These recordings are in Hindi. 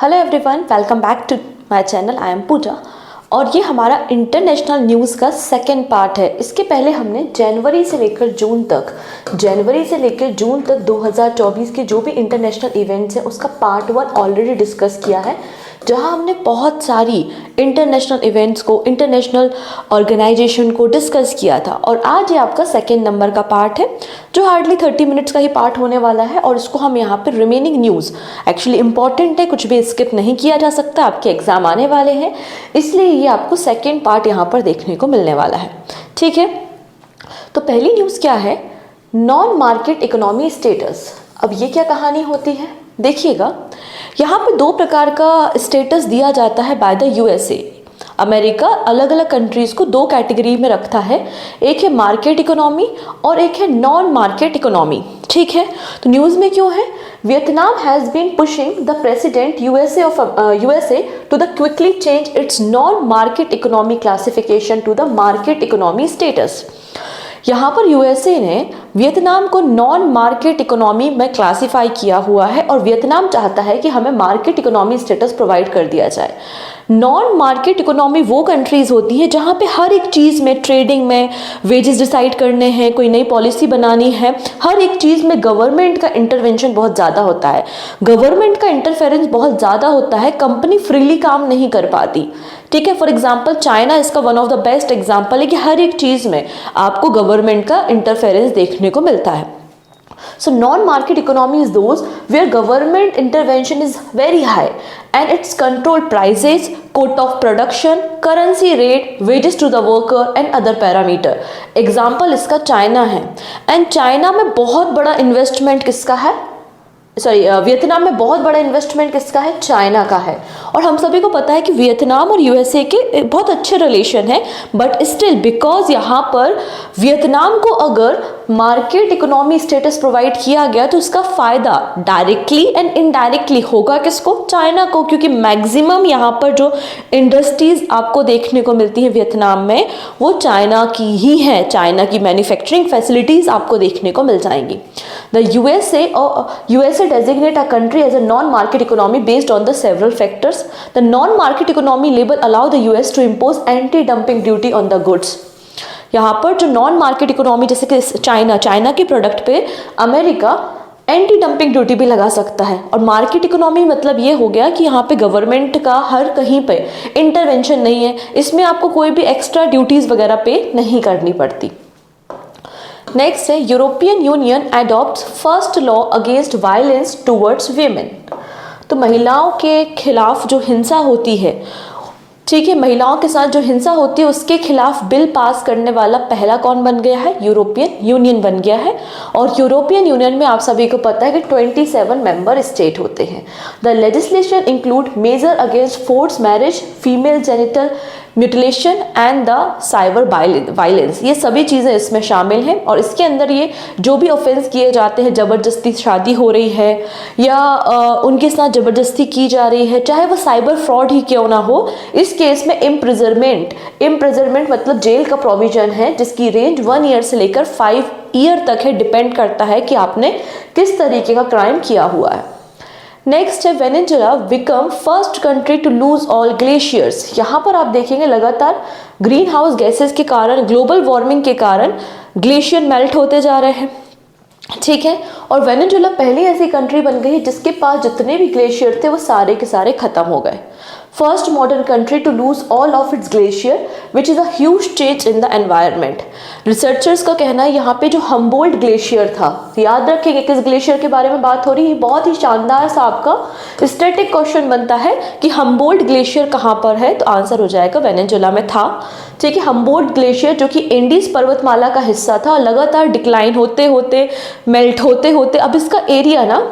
Hello everyone, welcome back to my channel. I am Pooja और ये हमारा इंटरनेशनल न्यूज़ का सेकंड पार्ट है। इसके पहले हमने जनवरी से लेकर जून तक 2024 के जो भी इंटरनेशनल इवेंट्स हैं उसका पार्ट 1 ऑलरेडी डिस्कस किया है, जहां हमने बहुत सारी इंटरनेशनल इवेंट्स को, इंटरनेशनल ऑर्गेनाइजेशन को डिस्कस किया था। और आज ये आपका सेकेंड नंबर का पार्ट है जो हार्डली 30 मिनट्स का ही पार्ट होने वाला है। और इसको हम यहाँ पे रिमेनिंग न्यूज़, एक्चुअली इंपॉर्टेंट है, कुछ भी स्किप नहीं किया जा सकता, आपके एग्जाम आने वाले हैं, इसलिए ये आपको सेकेंड पार्ट यहाँ पर देखने को मिलने वाला है। ठीक है, तो पहली न्यूज़ क्या है, नॉन मार्केट इकोनॉमी स्टेटस। अब ये क्या कहानी होती है, देखिएगा यहाँ पे दो प्रकार का स्टेटस दिया जाता है बाय द यूएसए। अमेरिका अलग अलग कंट्रीज़ को दो कैटेगरी में रखता है, एक है मार्केट इकोनॉमी और एक है नॉन मार्केट इकोनॉमी। ठीक है, तो न्यूज़ में क्यों है, Vietnam has been pushing the president USA to the quickly change its non market economy classification to the market economy status. यहाँ पर यूएसए ने वियतनाम को नॉन मार्केट इकोनॉमी में क्लासिफाई किया हुआ है और वियतनाम चाहता है कि हमें मार्केट इकोनॉमी स्टेटस प्रोवाइड कर दिया जाए। नॉन मार्केट इकोनॉमी वो कंट्रीज़ होती है जहाँ पे हर एक चीज़ में, ट्रेडिंग में वेजेस डिसाइड करने हैं, कोई नई पॉलिसी बनानी है, हर एक चीज़ में गवर्नमेंट का इंटरवेंशन बहुत ज़्यादा होता है, गवर्नमेंट का इंटरफेरेंस बहुत ज़्यादा होता है, कंपनी फ्रीली काम नहीं कर पाती। ठीक है, फॉर एग्जाम्पल चाइना इसका one of the best example है कि हर एक चीज़ में आपको गवर्नमेंट का इंटरफेरेंस देखने को मिलता है। So non-market economy is those where government intervention is very high and it's control prices, cost of production, currency rate, wages to the worker and other parameter. Example इसका चाइना है, and चाइना में बहुत बड़ा इन्वेस्टमेंट किसका है, वियतनाम में बहुत बड़ा इन्वेस्टमेंट किसका है, चाइना का है। और हम सभी को पता है कि वियतनाम और यूएसए के बहुत अच्छे रिलेशन है, बट स्टिल बिकॉज यहाँ पर वियतनाम को अगर मार्केट इकोनॉमी स्टेटस प्रोवाइड किया गया तो उसका फ़ायदा डायरेक्टली एंड इनडायरेक्टली होगा किसको, चाइना को, क्योंकि मैक्सिमम यहाँ पर जो इंडस्ट्रीज़ आपको देखने को मिलती है वियतनाम में वो चाइना की ही है, चाइना की मैन्युफैक्चरिंग फैसिलिटीज़ आपको देखने को मिल जाएंगी। The USA designate a country as a non-market economy based on the several factors. The non-market economy label allow the US to impose anti-dumping duty on the goods. यहाँ पर जो नॉन मार्केट इकोनॉमी जैसे कि चाइना के प्रोडक्ट पे अमेरिका एंटी डंपिंग ड्यूटी भी लगा सकता है। और मार्केट इकोनॉमी मतलब ये हो गया कि यहाँ पे गवर्नमेंट का हर कहीं पे इंटरवेंशन नहीं है, इसमें आपको कोई भी एक्स्ट्रा ड्यूटीज़ वगैरह पे नहीं करनी पड़ती। नेक्स्ट है, European Union adopts first law against violence towards women. तो महिलाओं के खिलाफ जो हिंसा होती है, ठीक है, महिलाओं के साथ जो हिंसा होती है उसके खिलाफ बिल पास करने वाला पहला कौन बन गया है, यूरोपियन यूनियन बन गया है। और यूरोपियन यूनियन में आप सभी को पता है कि 27 मेंबर स्टेट होते हैं। The legislation include major against force marriage, female genital mutilation and the cyber violence, ये सभी चीज़ें इसमें शामिल हैं। और इसके अंदर ये जो भी ऑफेंस किए जाते हैं, ज़बरदस्ती शादी हो रही है या उनके साथ ज़बरदस्ती की जा रही है, चाहे वो साइबर फ्रॉड ही क्यों ना हो, इस केस में इम्प्रिजनमेंट मतलब जेल का प्रोविजन है, जिसकी रेंज 1 ईयर से लेकर 5 ईयर तक है, डिपेंड करता है कि आपने किस तरीके का क्राइम किया हुआ है। नेक्स्ट है, Venezuela become first country to lose all glaciers. यहाँ पर आप देखेंगे लगातार ग्रीन हाउस गैसेस के कारण, ग्लोबल वार्मिंग के कारण ग्लेशियर मेल्ट होते जा रहे हैं। ठीक है, और वेनेजुएला पहली ऐसी कंट्री बन गई जिसके पास जितने भी ग्लेशियर थे वो सारे के सारे खत्म हो गए। First modern country to lose all of its glacier which is a huge change in the environment. Researchers का कहना है यहाँ पे जो हम्बोल्ट ग्लेशियर था, याद रखेंगे किस ग्लेशियर के बारे में बात हो रही है, बहुत ही शानदार सा आपका स्टैटिक क्वेश्चन बनता है कि हम्बोल्ट ग्लेशियर कहाँ पर है, तो आंसर हो जाएगा वेनेजुएला में था। ठीक है, हम्बोल्ट ग्लेशियर जो कि एंडीज पर्वतमाला का हिस्सा था, लगातार डिक्लाइन होते होते, मेल्ट होते होते अब इसका एरिया ना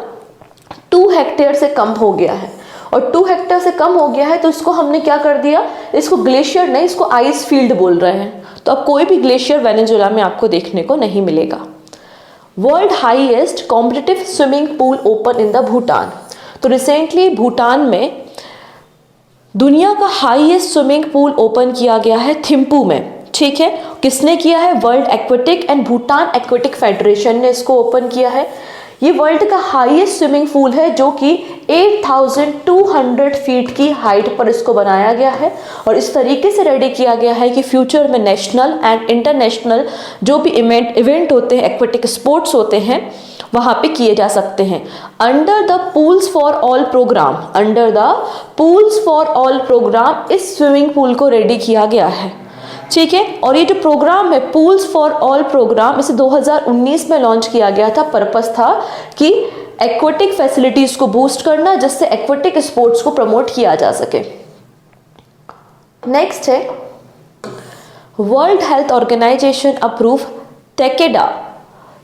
2 हेक्टेयर से कम हो गया है। और 2 हेक्टेयर से कम हो गया है तो इसको हमने क्या कर दिया, इसको ग्लेशियर नहीं, इसको आइस फील्ड बोल रहे हैं। तो अब कोई भी ग्लेशियर वेनेजुएला में आपको देखने को नहीं मिलेगा। World highest competitive swimming pool open in the Bhutan. तो रिसेंटली भूटान में दुनिया का हाईएस्ट स्विमिंग पूल ओपन किया गया है थिम्पू में। ठीक है, किसने किया है, world aquatic and Bhutan aquatic federation ने इसको ओपन किया है। ये वर्ल्ड का हाईएस्ट स्विमिंग पूल है जो कि 8,200 फीट की हाइट पर इसको बनाया गया है और इस तरीके से रेडी किया गया है कि फ्यूचर में नेशनल एंड इंटरनेशनल जो भी इवेंट होते हैं, एक्वेटिक स्पोर्ट्स होते हैं, वहाँ पे किए जा सकते हैं। Under the pools for all programme, under the pools for all programme इस स्विमिंग पूल को रेडी किया गया है, ठीक है। और ये जो प्रोग्राम है पूल्स फॉर ऑल प्रोग्राम, इसे 2019 में लॉन्च किया गया था। पर्पस था कि एक्वेटिक फैसिलिटीज को बूस्ट करना, जिससे एक्वेटिक स्पोर्ट्स को प्रमोट किया जा सके। नेक्स्ट है World Health Organization approve Takeda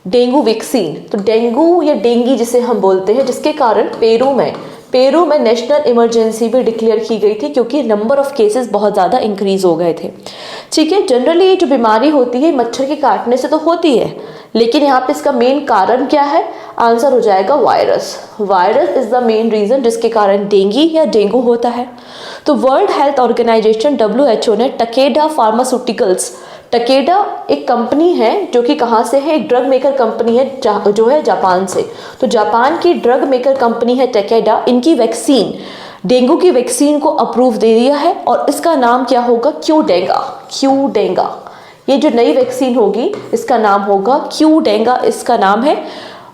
dengue vaccine. तो डेंगू या डेंगी जिसे हम बोलते हैं, जिसके कारण पेरू में नेशनल इमरजेंसी भी डिक्लेयर की गई थी क्योंकि नंबर ऑफ केसेस बहुत ज़्यादा इंक्रीज हो गए थे, ठीक है। जनरली ये जो बीमारी होती है मच्छर के काटने से तो होती है, लेकिन यहाँ पे इसका मेन कारण क्या है? आंसर हो जाएगा virus. Virus is the main reason जिसके कारण डेंगी या डेंगू होता है। तो वर्ल्ड हेल्थ ऑर्गेनाइजेशन WHO ने टकेडा फार्मास्यूटिकल्स, टकेडा एक कंपनी है जो कि कहाँ से है? एक ड्रग मेकर कंपनी है जो है जापान से। तो जापान की ड्रग मेकर कंपनी है टकेडा, इनकी वैक्सीन, डेंगू की वैक्सीन को अप्रूव दे दिया है और इसका नाम क्या होगा? क्यूडेंगा। ये जो नई वैक्सीन होगी इसका नाम होगा क्यूडेंगा, इसका नाम है।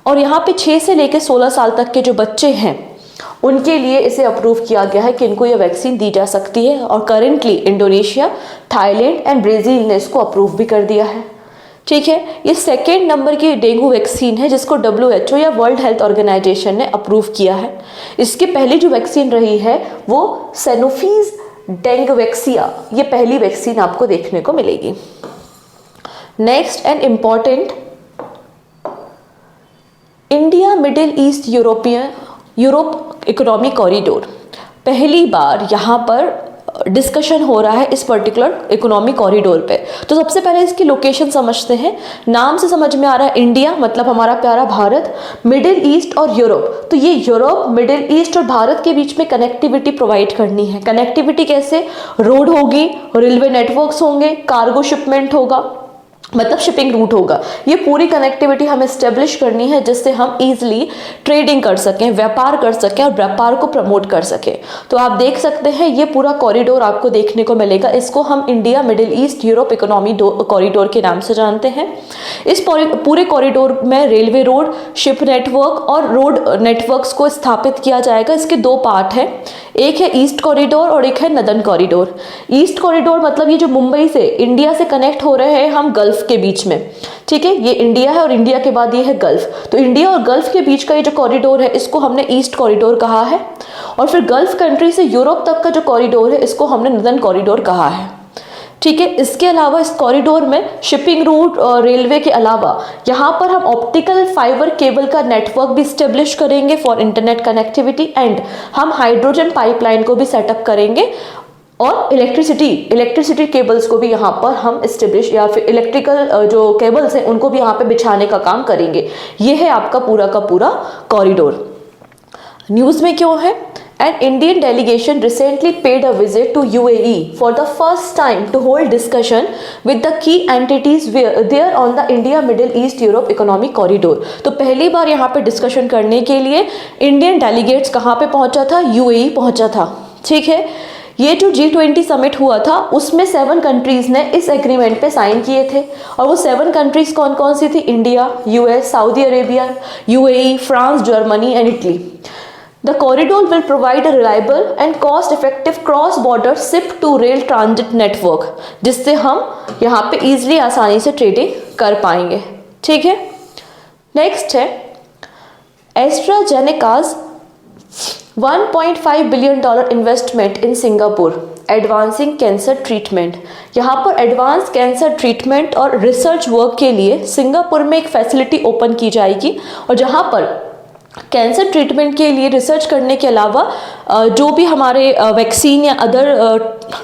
और यहाँ पे 6 से लेकर 16 साल तक के जो बच्चे हैं उनके लिए इसे अप्रूव किया गया है कि इनको ये वैक्सीन दी जा सकती है। और currently Indonesia, Thailand and Brazil ने इसको अप्रूव भी कर दिया है, ठीक है। ये सेकेंड नंबर की डेंगू वैक्सीन है जिसको WHO या वर्ल्ड हेल्थ ऑर्गेनाइजेशन ने अप्रूव किया है। इसकी पहली जो वैक्सीन रही है वो सैनोफीज डेंगवैक्सिया, ये पहली वैक्सीन आपको देखने को मिलेगी। Next and important, India middle east Europe economic corridor. पहली बार यहाँ पर डिस्कशन हो रहा है इस पर्टिकुलर इकोनॉमिक कॉरिडोर पे। तो सबसे पहले इसकी लोकेशन समझते हैं। नाम से समझ में आ रहा है इंडिया मतलब हमारा प्यारा भारत, मिडिल ईस्ट और यूरोप। तो ये यूरोप, मिडिल ईस्ट और भारत के बीच में कनेक्टिविटी प्रोवाइड करनी है। कनेक्टिविटी कैसे? रोड होगी, रेलवे नेटवर्क्स होंगे, कार्गो शिपमेंट होगा, मतलब शिपिंग रूट होगा। ये पूरी कनेक्टिविटी हमें एस्टेब्लिश करनी है जिससे हम इजीली ट्रेडिंग कर सकें, व्यापार कर सकें और व्यापार को प्रमोट कर सकें। तो आप देख सकते हैं ये पूरा कॉरिडोर आपको देखने को मिलेगा। इसको हम India middle east Europe economy corridor के नाम से जानते हैं। इस पूरे कॉरिडोर में रेलवे रोड, शिप नेटवर्क और रोड नेटवर्क्स को स्थापित किया जाएगा। इसके 2 पार्ट हैं, एक है ईस्ट कॉरिडोर और एक है नदर्न कॉरिडोर। ईस्ट कॉरिडोर मतलब ये जो मुंबई से इंडिया से कनेक्ट हो रहे हैं हम गल्फ के बीच में, ठीक है। ये इंडिया है और इंडिया के बाद ये है गल्फ। तो इंडिया और गल्फ के बीच का ये जो कॉरिडोर है इसको हमने ईस्ट कॉरिडोर कहा है। और फिर गल्फ कंट्री से यूरोप तक का जो कॉरिडोर है इसको हमने नदर्न कॉरिडोर कहा है, ठीक है। इसके अलावा इस कॉरिडोर में शिपिंग रूट और रेलवे के अलावा यहाँ पर हम ऑप्टिकल फाइबर केबल का नेटवर्क भी स्टेब्लिश करेंगे फॉर इंटरनेट कनेक्टिविटी एंड हम हाइड्रोजन पाइपलाइन को भी सेटअप करेंगे और इलेक्ट्रिसिटी केबल्स को भी यहाँ पर हम स्टेब्लिश या फिर इलेक्ट्रिकल जो केबल्स हैं उनको भी यहाँ पे बिछाने का काम करेंगे। ये है आपका पूरा का पूरा कॉरिडोर। न्यूज़ में क्यों है? An Indian delegation recently paid a visit to UAE for the first time to hold discussion with the key entities there on the India Middle East Europe Economic Corridor। तो पहली बार यहाँ पे डिस्कशन करने के लिए इंडियन डेलीगेट्स कहाँ पे पहुँचा था? UAE पहुँचा था, ठीक है। ये जो G20 समिट हुआ था उसमें 7 कंट्रीज ने इस एग्रीमेंट पे साइन किए थे और वो 7 कंट्रीज कौन कौन सी थी? India, US, Saudi Arabia, UAE, France, Germany and Italy. The corridor will provide a reliable and cost-effective cross-border ship-to-rail transit network, जिससे हम यहाँ पे easily आसानी से ट्रेडिंग कर पाएंगे, ठीक है। नेक्स्ट है एस्ट्राजेनेका's $1.5 billion investment in Singapore advancing cancer treatment. यहाँ पर एडवांस कैंसर ट्रीटमेंट और रिसर्च वर्क के लिए सिंगापुर में एक फैसिलिटी ओपन की जाएगी और जहाँ पर कैंसर ट्रीटमेंट के लिए रिसर्च करने के अलावा जो भी हमारे वैक्सीन या अदर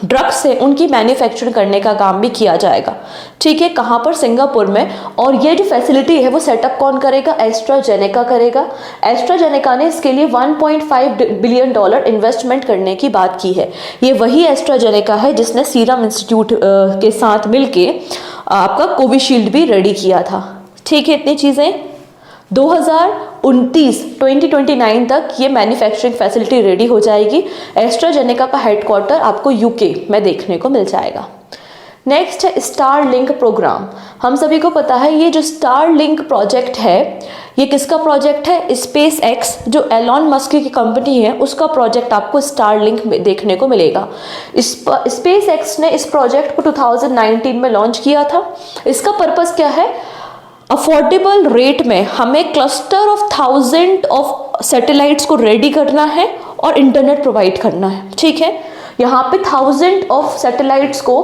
ड्रग्स हैं उनकी मैन्युफैक्चरिंग करने का काम भी किया जाएगा, ठीक है। कहाँ पर? सिंगापुर में। और ये जो फैसिलिटी है वो सेटअप कौन करेगा? एस्ट्राजेनेका करेगा। एस्ट्राजेनेका ने इसके लिए $1.5 बिलियन इन्वेस्टमेंट करने की बात की है। ये वही एस्ट्राजेनेका है जिसने सीरम इंस्टीट्यूट के साथ मिलके आपका कोविशील्ड भी रेडी किया था, ठीक है। इतनी चीज़ें 2019 2029 तक ये मैन्युफैक्चरिंग फैसिलिटी रेडी हो जाएगी। एस्ट्राजेनेका का हेडक्वार्टर आपको यूके में देखने को मिल जाएगा। नेक्स्ट है स्टारलिंक प्रोग्राम। हम सभी को पता है ये जो स्टारलिंक प्रोजेक्ट है ये किसका प्रोजेक्ट है? स्पेस एक्स जो एलॉन मस्क की कंपनी है उसका प्रोजेक्ट आपको स्टारलिंक में देखने को मिलेगा। स्पेस एक्स ने इस प्रोजेक्ट को 2019 में लॉन्च किया था। इसका पर्पस क्या है? अफोर्डेबल रेट में हमें क्लस्टर ऑफ 1000 ऑफ सैटेलाइट्स को रेडी करना है और इंटरनेट प्रोवाइड करना है। ठीक है, यहाँ पे 1000 ऑफ सैटेलाइट्स को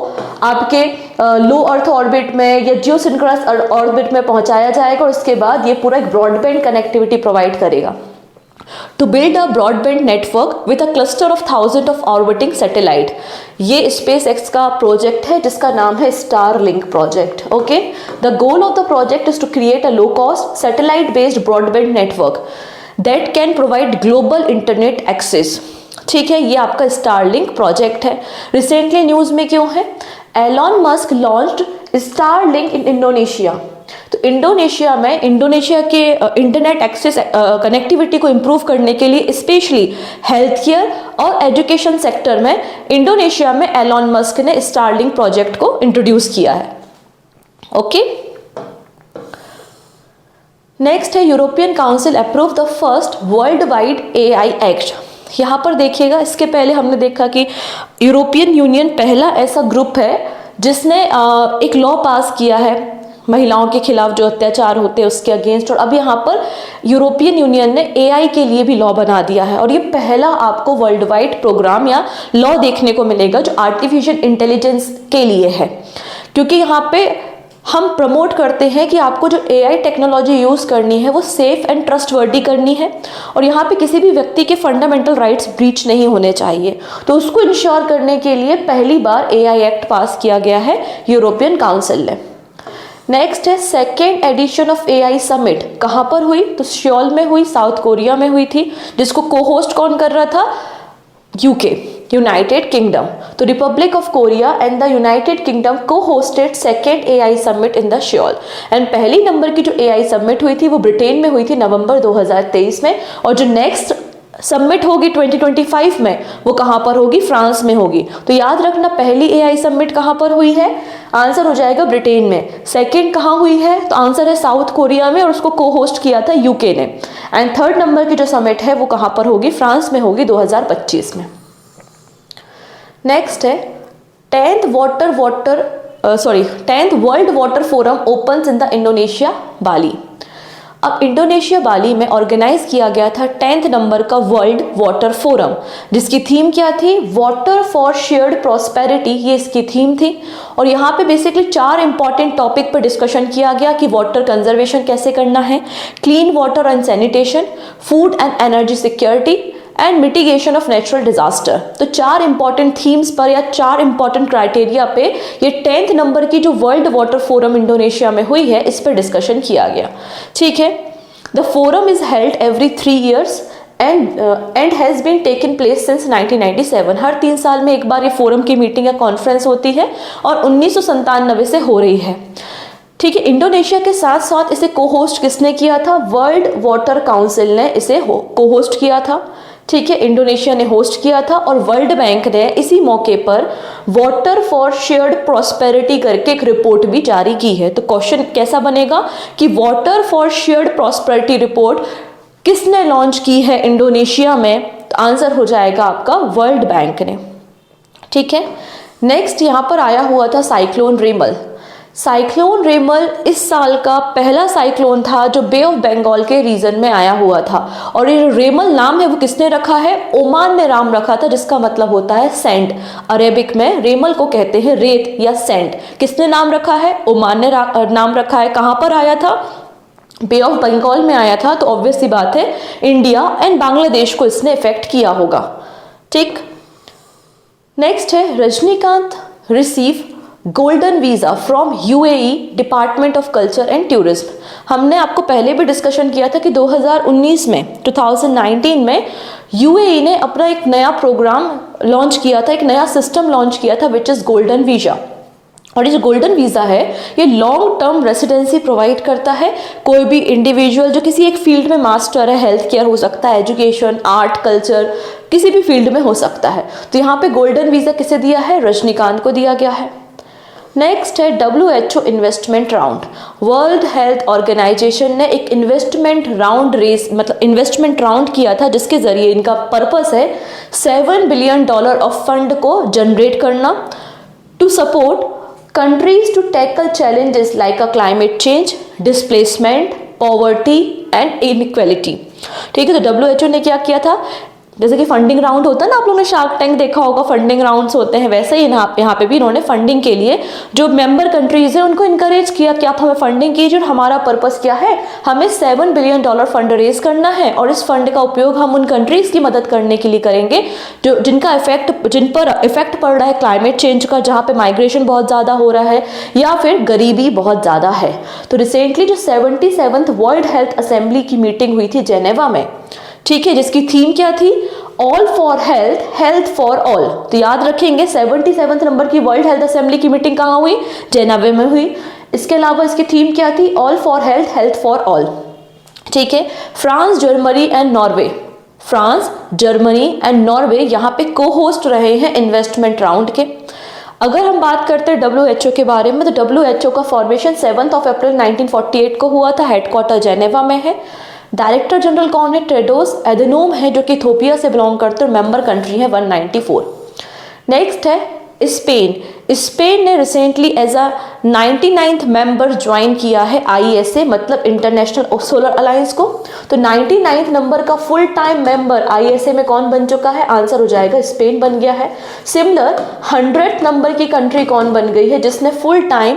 आपके लो अर्थ ऑर्बिट में या जियोसिंक्रोनस ऑर्बिट में पहुंचाया जाएगा और इसके बाद ये पूरा एक ब्रॉडबैंड कनेक्टिविटी प्रोवाइड करेगा। To build a broadband network with a cluster of 1000 of orbiting satellite, ये स्पेस एक्स का प्रोजेक्ट है जिसका नाम है Starlink project. Okay, the goal of the project is to create a low cost satellite based broadband network that can provide global internet access. ठीक है, ये आपका स्टारलिंक प्रोजेक्ट है। रिसेंटली न्यूज़ में क्यों है? Elon Musk launched Starlink in Indonesia. तो इंडोनेशिया के इंटरनेट एक्सेस कनेक्टिविटी को इम्प्रूव करने के लिए स्पेशली हेल्थ केयर और एजुकेशन सेक्टर में इंडोनेशिया में एलॉन मस्क ने स्टारलिंक प्रोजेक्ट को इंट्रोड्यूस किया है। ओके, नेक्स्ट है European council approve the first world wide AI act. यहाँ पर देखिएगा, इसके पहले हमने देखा कि यूरोपियन यूनियन पहला ऐसा ग्रुप है जिसने एक लॉ पास किया है महिलाओं के खिलाफ जो अत्याचार होते हैं उसके अगेंस्ट, और अब यहाँ पर यूरोपियन यूनियन ने एआई के लिए भी लॉ बना दिया है। और ये पहला आपको वर्ल्ड वाइड प्रोग्राम या लॉ देखने को मिलेगा जो आर्टिफिशियल इंटेलिजेंस के लिए है, क्योंकि यहाँ पे हम प्रमोट करते हैं कि आपको जो एआई टेक्नोलॉजी यूज़ करनी है वो सेफ एंड ट्रस्टवर्दी करनी है और यहाँ पे किसी भी व्यक्ति के फंडामेंटल राइट्स ब्रीच नहीं होने चाहिए। तो उसको इंश्योर करने के लिए पहली बार एआई एक्ट पास किया गया है यूरोपियन काउंसिल ने। नेक्स्ट है second edition of AI summit. कहाँ पर हुई? तो सियोल में हुई, साउथ कोरिया में हुई थी, जिसको को होस्ट कौन कर रहा था? UK, United Kingdom. तो Republic of Korea and the United Kingdom cohosted second AI summit in the Seoul. एंड पहली नंबर की जो एआई समिट हुई थी वो ब्रिटेन में हुई थी नवंबर 2023 में, और जो नेक्स्ट समिट होगी 2025 में वो कहाँ पर होगी? फ्रांस में होगी। तो याद रखना, पहली एआई समिट कहाँ पर हुई है? आंसर हो जाएगा ब्रिटेन में। सेकंड कहाँ हुई है? तो आंसर है साउथ कोरिया में, और उसको को होस्ट किया था यूके ने। एंड थर्ड नंबर की जो समिट है वो कहाँ पर होगी? फ्रांस में होगी 2025 में। नेक्स्ट है 10th world water forum opens in the Indonesia Bali. अब इंडोनेशिया बाली में ऑर्गेनाइज किया गया था 10th नंबर का वर्ल्ड वाटर फोरम, जिसकी थीम क्या थी? वाटर फॉर शेयर्ड प्रॉस्पेरिटी, ये इसकी थीम थी। और यहाँ पे बेसिकली 4 इंपॉर्टेंट टॉपिक पर डिस्कशन किया गया कि वाटर कंजर्वेशन कैसे करना है, clean water and sanitation, food and energy security and mitigation of natural disaster. तो 4 इंपॉर्टेंट थीम्स पर या 4 इंपॉर्टेंट क्राइटेरिया पे ये 10th नंबर की जो वर्ल्ड वाटर फोरम इंडोनेशिया में हुई है इस पर डिस्कशन किया गया। ठीक है, the forum is held every 3 years and has been taken place since 1997। हर 3 साल में एक बार ये फोरम की मीटिंग या कॉन्फ्रेंस होती है और 1997 से हो रही है। ठीक है, इंडोनेशिया के साथ साथ इसे को होस्ट किसने किया था? वर्ल्ड वाटर काउंसिल ने इसे को होस्ट किया था। ठीक है, इंडोनेशिया ने होस्ट किया था और वर्ल्ड बैंक ने इसी मौके पर वाटर फॉर शेयर्ड प्रॉस्पेरिटी करके एक रिपोर्ट भी जारी की है। तो क्वेश्चन कैसा बनेगा कि water for shared prosperity report किसने लॉन्च की है इंडोनेशिया में? तो आंसर हो जाएगा आपका वर्ल्ड बैंक ने। ठीक है, नेक्स्ट यहाँ पर आया हुआ था साइक्लोन रेमल। साइक्लोन रेमल इस साल का पहला साइक्लोन था जो बे ऑफ बंगाल के रीजन में आया हुआ था, और ये रेमल नाम है वो किसने रखा है? ओमान ने नाम रखा था, जिसका मतलब होता है सैंड। अरेबिक में रेमल को कहते हैं रेत या सैंड। किसने नाम रखा है? ओमान ने नाम रखा है। कहाँ पर आया था? बे ऑफ बंगाल में आया था। तो ऑब्वियस सी बात है इंडिया एंड बांग्लादेश को इसने इफेक्ट किया होगा। ठीक, नेक्स्ट है Rajinikanth receive golden visa from UAE department of culture and tourism. हमने आपको पहले भी डिस्कशन किया था कि 2019 में 2019 में यूएई ने अपना एक नया प्रोग्राम लॉन्च किया था, एक नया सिस्टम लॉन्च किया था विच इज़ गोल्डन वीज़ा। और ये जो गोल्डन वीज़ा है ये लॉन्ग टर्म रेसिडेंसी प्रोवाइड करता है। कोई भी इंडिविजुअल जो किसी एक फील्ड में मास्टर है, हेल्थ केयर हो सकता है, एजुकेशन, आर्ट, कल्चर, किसी भी फील्ड में हो सकता है। तो यहाँ पे गोल्डन वीज़ा किसे दिया है? रजनीकांत को दिया गया है। नेक्स्ट है WHO investment round. World Health Organization ने एक इन्वेस्टमेंट राउंड रेस मतलब इन्वेस्टमेंट राउंड किया था, जिसके जरिए इनका पर्पस है $7 बिलियन ऑफ फंड को जनरेट करना to support countries to tackle challenges like a climate change, displacement, poverty and inequality। ठीक है, तो WHO ने क्या किया था, जैसे कि फंडिंग राउंड होता है ना, आप लोगों ने शार्क टैंक देखा होगा, फंडिंग राउंड्स होते हैं, वैसे ही यहाँ पे भी इन्होंने फंडिंग के लिए जो मेंबर कंट्रीज है उनको इनकरेज किया कि आप हमें फंडिंग कीजिए। और हमारा पर्पस क्या है, हमें $7 बिलियन फंड रेज करना है और इस फंड का उपयोग हम उन कंट्रीज की मदद करने के लिए करेंगे जो जिन पर इफेक्ट पड़ रहा है क्लाइमेट चेंज का, जहाँ पे माइग्रेशन बहुत ज़्यादा हो रहा है या फिर गरीबी बहुत ज़्यादा है। तो रिसेंटली जो 77th वर्ल्ड हेल्थ असेंबली की मीटिंग हुई थी जेनेवा में, ठीक है, जिसकी थीम क्या थी, all for health, health for all. तो याद रखेंगे 77 नंबर की वर्ल्ड हेल्थ असेंबली की मीटिंग कहाँ हुई? जेनेवा में हुई। इसके अलावा इसकी थीम क्या थी? All for health, health for all. ठीक है, France, Germany and Norway, France, Germany and Norway यहाँ पे को होस्ट रहे हैं इन्वेस्टमेंट राउंड के। अगर हम बात करते हैं WHO के बारे में, तो WHO का फॉर्मेशन 7 अप्रैल 1948 को हुआ था, हेडक्वार्टर जेनेवा में है। डायरेक्टर जनरल कौन है? टेड्रोस एधनोम है, जो कि इथियोपिया से बिलोंग करते हैं, मेंबर कंट्री है 194। नेक्स्ट है स्पेन। स्पेन ने recently as a 99th member join किया है ISA मतलब इंटरनेशनल सोलर अलायंस को। तो 99th नंबर का फुल टाइम मेंबर ISA में कौन बन चुका है? आंसर हो जाएगा स्पेन बन गया है। सिमिलर 100th नंबर की कंट्री कौन बन गई है जिसने full time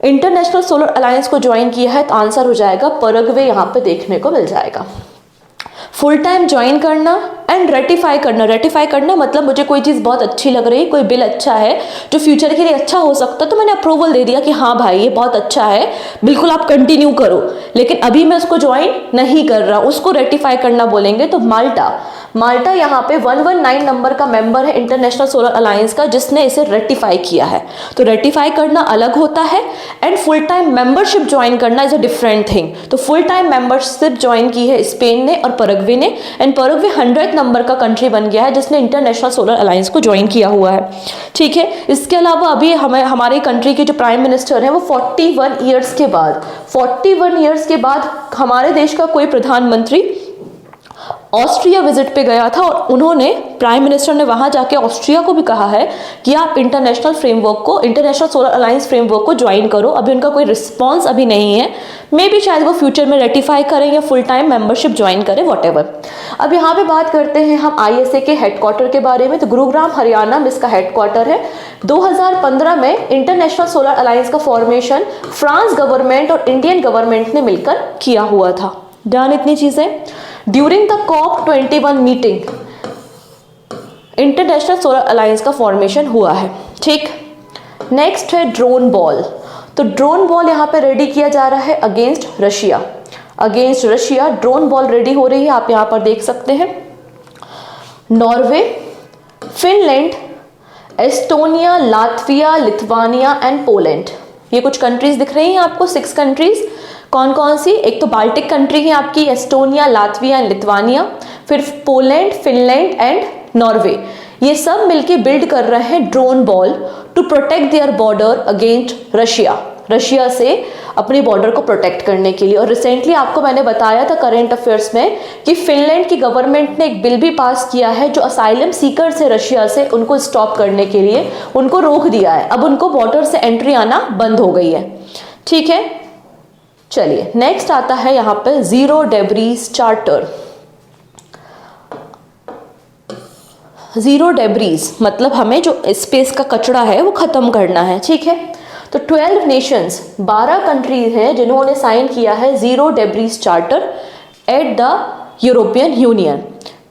international solar alliance को ज्वाइन किया है? तो आंसर हो जाएगा परग्वे, यहाँ पे देखने को मिल जाएगा। फुल टाइम ज्वाइन करना एंड रेटिफाई करना। रेटिफाई करना मतलब मुझे कोई चीज़ बहुत अच्छी लग रही है, कोई बिल अच्छा है जो फ्यूचर के लिए अच्छा हो सकता है, तो मैंने अप्रूवल दे दिया कि हाँ भाई ये बहुत अच्छा है, बिल्कुल आप कंटिन्यू करो, लेकिन अभी मैं उसको ज्वाइन नहीं कर रहा, उसको रेटिफाई करना बोलेंगे। तो माल्टा यहाँ पे 119 नंबर का मेंबर है इंटरनेशनल सोलर अलायंस का, जिसने इसे रेटिफाई किया है। तो रेटिफाई करना अलग होता है and full time membership join करना इज अ डिफरेंट थिंग। तो फुल टाइम मेंबरशिप ज्वाइन की है स्पेन ने और परग्वे ने, एंड परग्वे 100th नंबर का कंट्री बन गया है जिसने इंटरनेशनल सोलर अलायंस को ज्वाइन किया हुआ है। ठीक है, इसके अलावा अभी हमारे कंट्री के जो प्राइम मिनिस्टर हैं वो 41 ईयर्स के बाद हमारे देश का कोई प्रधानमंत्री ऑस्ट्रिया विजिट पे गया था और उन्होंने, प्राइम मिनिस्टर ने वहां जाके ऑस्ट्रिया को भी कहा है कि आप इंटरनेशनल सोलर अलायंस फ्रेमवर्क को ज्वाइन करो। अभी उनका कोई रिस्पॉन्स अभी नहीं है, मे बी शायद वो फ्यूचर में रेटिफाई करें या फुल टाइम मेंबरशिप ज्वाइन करें, व्हाटएवर। अब यहाँ पे बात करते हैं हम ISA के हेडक्वार्टर के बारे में। तो गुरुग्राम हरियाणा में इसका हेडक्वार्टर है। 2015 में इंटरनेशनल सोलर अलायंस का फॉर्मेशन फ्रांस गवर्नमेंट और इंडियन गवर्नमेंट ने मिलकर किया हुआ था। डन इतनी चीजें। During the COP21 meeting international solar alliance का फॉर्मेशन हुआ है। ठीक, नेक्स्ट है ड्रोन बॉल। तो ड्रोन बॉल यहाँ पे रेडी किया जा रहा है against Russia drone ball ready हो रही है, आप यहाँ पर देख सकते हैं। Norway, Finland, Estonia, Latvia, Lithuania and Poland, ये कुछ कंट्रीज दिख रही हैं आपको, 6 कंट्रीज। कौन कौन सी? एक तो बाल्टिक कंट्री है आपकी, एस्टोनिया, लातविया एंड लिथुआनिया, फिर पोलैंड, फिनलैंड एंड नॉर्वे। ये सब मिलके बिल्ड कर रहे हैं drone wall to protect their border against Russia से अपने बॉर्डर को प्रोटेक्ट करने के लिए। और रिसेंटली आपको मैंने बताया था करंट अफेयर्स में कि फिनलैंड की गवर्नमेंट ने एक बिल भी पास किया है जो असाइलम सीकर्स है रशिया से, उनको स्टॉप करने के लिए उनको रोक दिया है। अब उनको बॉर्डर से एंट्री आना बंद हो गई है। ठीक है, चलिए नेक्स्ट आता है यहाँ पे zero debris charter. Zero debris मतलब हमें जो स्पेस का कचरा है वो खत्म करना है। ठीक है, तो 12 नेशंस, 12 कंट्रीज हैं जिन्होंने साइन किया है zero debris charter at the European union.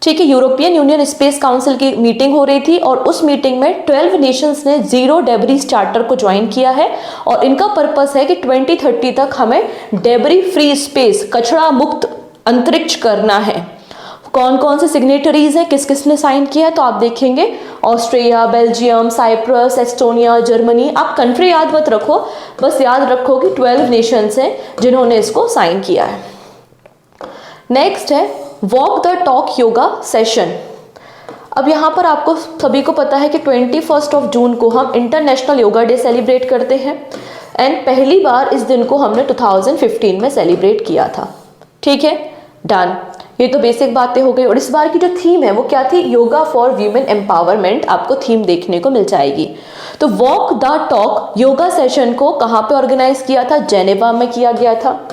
ठीक है, यूरोपियन यूनियन स्पेस काउंसिल की मीटिंग हो रही थी और उस मीटिंग में 12 नेशंस ने जीरो डेब्रीज चार्टर को ज्वाइन किया है और इनका पर्पस है कि 2030 तक हमें डेब्री फ्री स्पेस, कचरा मुक्त अंतरिक्ष करना है। कौन कौन से सिग्नेटरीज हैं, किस किस ने साइन किया है, तो आप देखेंगे Austria, Belgium, Cyprus, Estonia, Germany. आप कंट्री याद मत रखो, बस याद रखो कि 12 नेशंस हैं जिन्होंने इसको साइन किया है। नेक्स्ट है walk the talk yoga session. अब यहाँ पर आपको सभी को पता है कि 21 जून को हम इंटरनेशनल योगा डे सेलिब्रेट करते हैं एंड पहली बार इस दिन को हमने 2015 में सेलिब्रेट किया था। ठीक है, डन। ये तो बेसिक बातें हो गई। और इस बार की जो थीम है वो क्या थी, योगा फॉर वीमेन एम्पावरमेंट, आपको थीम देखने को मिल जाएगी। तो walk the talk yoga session को कहाँ पे ऑर्गेनाइज किया था, जेनेवा में किया गया था।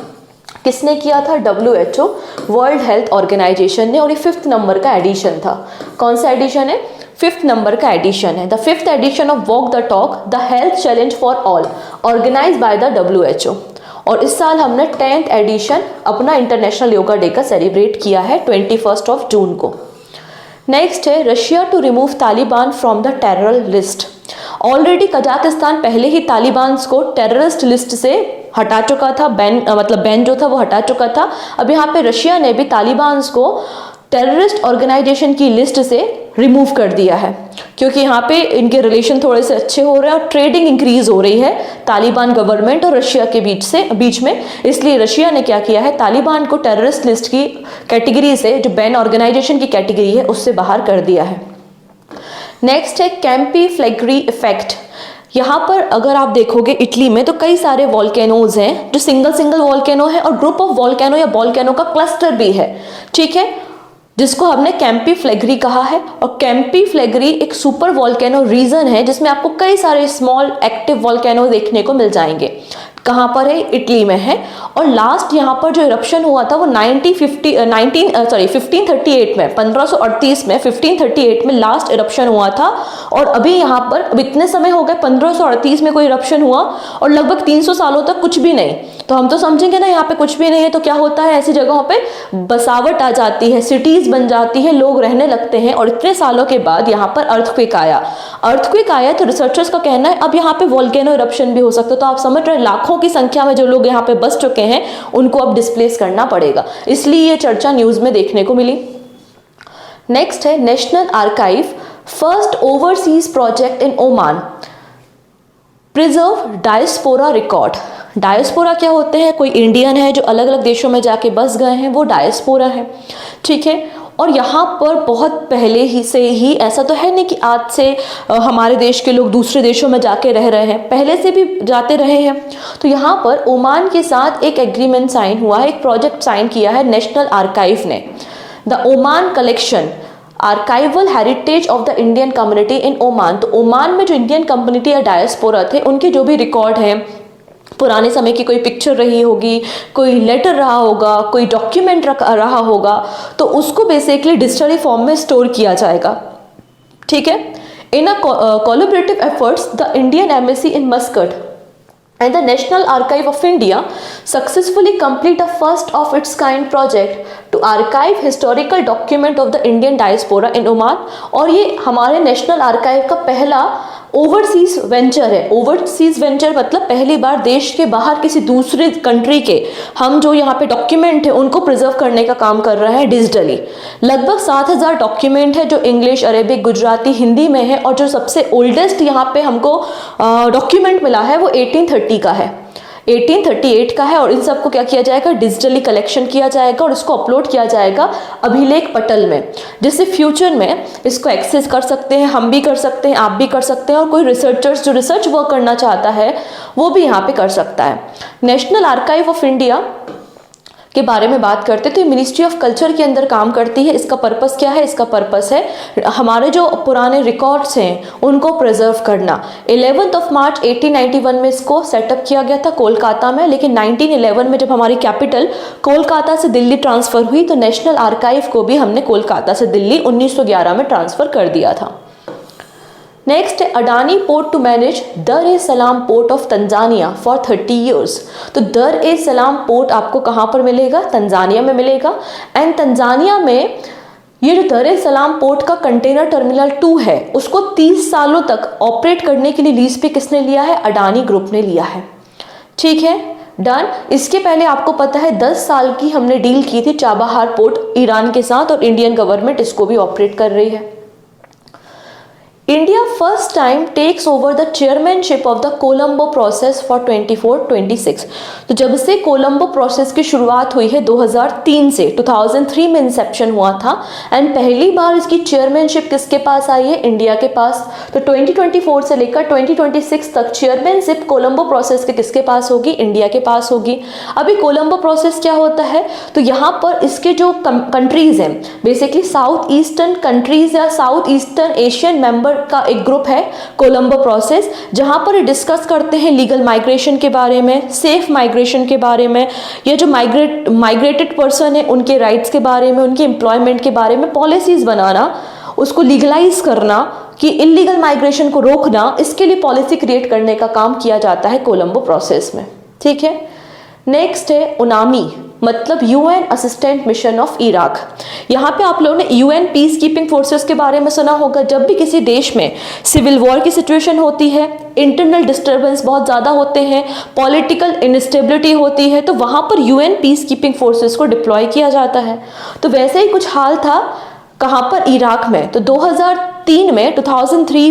किसने किया था, WHO, वर्ल्ड हेल्थ ऑर्गेनाइजेशन ने। और ये 5th नंबर का एडिशन था। कौन सा एडिशन है, 5th नंबर का एडिशन है। The 5th edition of walk the talk the health challenge for all organise by the WHO। और इस साल हमने 10th एडिशन अपना इंटरनेशनल योगा डे का सेलिब्रेट किया है 21 जून को। नेक्स्ट है Russia to remove Taliban from the terror list. Already Kazakhstan पहले ही तालिबान को टेररिस्ट लिस्ट से हटा चुका था, बैन जो था वो हटा चुका था। अब यहाँ पे रशिया ने भी तालिबान को टेररिस्ट ऑर्गेनाइजेशन की लिस्ट से रिमूव कर दिया है, क्योंकि यहाँ पे इनके रिलेशन थोड़े से अच्छे हो रहे हैं और ट्रेडिंग इंक्रीज हो रही है तालिबान गवर्नमेंट और रशिया के बीच में। इसलिए रशिया ने क्या किया है, तालिबान को टेररिस्ट लिस्ट की कैटेगरी से, जो बैन ऑर्गेनाइजेशन की कैटेगरी है, उससे बाहर कर दिया है। नेक्स्ट है कैंपी फ्लेगरी इफेक्ट। यहाँ पर अगर आप देखोगे इटली में तो कई सारे वॉल्केनोज हैं जो सिंगल वॉल्केनो है और ग्रुप ऑफ वॉल्केनो या वॉल्केनो का क्लस्टर भी है। ठीक है, जिसको हमने कैंपी फ्लेगरी कहा है। और कैंपी फ्लेगरी एक सुपर वॉल्केनो रीजन है जिसमें आपको कई सारे स्मॉल एक्टिव वॉल्केनो देखने को मिल जाएंगे। कहाँ पर है, इटली में है। और लास्ट यहाँ पर जो इरप्शन हुआ था वो 1538 में, 1538 में 1538 में लास्ट इरप्शन हुआ था। और अभी यहाँ पर अब इतने समय हो गए, 1538 में कोई इरप्शन हुआ और लगभग 300 सालों तक कुछ भी नहीं। तो हम तो समझेंगे ना यहाँ पे कुछ भी नहीं है, तो क्या होता है, ऐसी जगहों पे बसावट आ जाती है, सिटीज बन जाती है, लोग रहने लगते हैं। और इतने सालों के बाद यहाँ पर अर्थक्वेक आया तो रिसर्चर्स का कहना है अब यहाँ पे वोल्केनो इरप्शन भी हो सकता है। तो आप समझ रहे हैं लाखों की संख्या में जो लोग यहाँ पे बस चुके हैं उनको अब डिस्प्लेस करना पड़ेगा, इसलिए ये चर्चा न्यूज में देखने को मिली। नेक्स्ट है national archive first overseas project in Oman preserve diaspora record. Diaspora क्या होते हैं, कोई इंडियन है जो अलग अलग देशों में जाके बस गए हैं, वो डायस्पोरा है। ठीक है, और यहाँ पर बहुत पहले ही से ही, ऐसा तो है नहीं कि आज से हमारे देश के लोग दूसरे देशों में जाके रह रहे हैं, पहले से भी जाते रहे हैं। तो यहाँ पर ओमान के साथ एक एग्रीमेंट साइन हुआ है, एक प्रोजेक्ट साइन किया है नेशनल आर्काइव ने। The Oman collection archival heritage of the Indian community in Oman. तो ओमान में जो इंडियन कम्युनिटी या डायस्पोरा थे उनके जो भी रिकॉर्ड हैं, पुराने समय की कोई पिक्चर रही होगी, कोई लेटर रहा होगा, कोई डॉक्यूमेंट रहा होगा, तो उसको बेसिकली डिजिटली फॉर्म में स्टोर किया जाएगा। ठीक है, in a collaborative efforts the Indian embassy in Muscat and the National Archive of India successfully complete a first of its kind project to archive historical document of the Indian diaspora in Oman। और ये हमारे नेशनल आर्काइव का पहला ओवरसीज वेंचर है। ओवरसीज वेंचर मतलब पहली बार देश के बाहर किसी दूसरे कंट्री के हम जो यहाँ पे डॉक्यूमेंट है उनको प्रिजर्व करने का काम कर रहे हैं डिजिटली। लगभग 7000 डॉक्यूमेंट है जो इंग्लिश, अरेबिक, गुजराती, हिंदी में है। और जो सबसे ओल्डेस्ट यहाँ पे हमको डॉक्यूमेंट मिला है वो 1830 का है, 1838 का है। और इन सबको क्या किया जाएगा, डिजिटली कलेक्शन किया जाएगा और इसको अपलोड किया जाएगा अभिलेख पटल में, जिससे फ्यूचर में इसको एक्सेस कर सकते हैं, हम भी कर सकते हैं, आप भी कर सकते हैं, और कोई रिसर्चर्स जो रिसर्च वर्क करना चाहता है वो भी यहाँ पे कर सकता है। नेशनल आर्काइव ऑफ इंडिया के बारे में बात करते तो ये मिनिस्ट्री ऑफ कल्चर के अंदर काम करती है। इसका पर्पस क्या है, इसका पर्पस है हमारे जो पुराने रिकॉर्ड्स हैं उनको प्रिजर्व करना। 11 मार्च 1891 में इसको सेटअप किया गया था कोलकाता में, लेकिन 1911 में जब हमारी कैपिटल कोलकाता से दिल्ली ट्रांसफर हुई तो नेशनल आर्काइव को भी हमने कोलकाता से दिल्ली 1911 में ट्रांसफर कर दिया था। नेक्स्ट है अडानी पोर्ट टू मैनेज दर ए सलाम port of Tanzania for 30 years. तो दर ए सलाम पोर्ट आपको कहाँ पर मिलेगा, तंजानिया में मिलेगा। एंड तंजानिया में ये जो दर ए सलाम पोर्ट का कंटेनर टर्मिनल 2 है उसको 30 सालों तक ऑपरेट करने के लिए लीज पे किसने लिया है, अडानी ग्रुप ने लिया है। ठीक है, डन। इसके पहले आपको पता है 10 साल की हमने डील की थी चाबहार पोर्ट ईरान के साथ, और इंडियन गवर्नमेंट इसको भी ऑपरेट कर रही है। India first time takes over the chairmanship of the Colombo process for 24-26। तो जब से कोलंबो प्रोसेस की शुरुआत हुई है 2003 से, 2003 में इंसेप्शन हुआ था, एंड पहली बार इसकी चेयरमैनशिप किसके पास आई है? इंडिया के पास। तो 2024 से लेकर 2026 तक चेयरमैनशिप कोलंबो प्रोसेस के किसके पास होगी? इंडिया के पास होगी। अभी कोलंबो प्रोसेस क्या होता है? तो यहाँ पर इसके जो कंट्रीज हैं, बेसिकली साउथ ईस्टर्न कंट्रीज या साउथ ईस्टर्न एशियन मेंबर का एक ग्रुप है कोलंबो प्रोसेस, जहां पर डिस्कस करते हैं लीगल माइग्रेशन के बारे में, सेफ माइग्रेशन के बारे में, ये जो माइग्रेटेड पर्सन है उनके राइट्स के बारे में, उनके एम्प्लॉयमेंट के बारे में पॉलिसीज बनाना, उसको लीगलाइज करना, कि इलीगल माइग्रेशन को रोकना, इसके लिए पॉलिसी क्रिएट करने का काम किया जाता है कोलंबो प्रोसेस में। ठीक है। नेक्स्ट है UNAMI, मतलब UN assistant mission of Iraq. यहाँ पे आप लोगों ने यूएन पीस कीपिंग फोर्सेस के बारे में सुना होगा। जब भी किसी देश में सिविल वॉर की सिचुएशन होती है, इंटरनल डिस्टर्बेंस बहुत ज़्यादा होते हैं, पॉलिटिकल इनस्टेबिलिटी होती है, तो वहाँ पर यूएन पीस कीपिंग फोर्सेस को डिप्लॉय किया जाता है। तो वैसे ही कुछ हाल था कहाँ पर? इराक में। तो 2003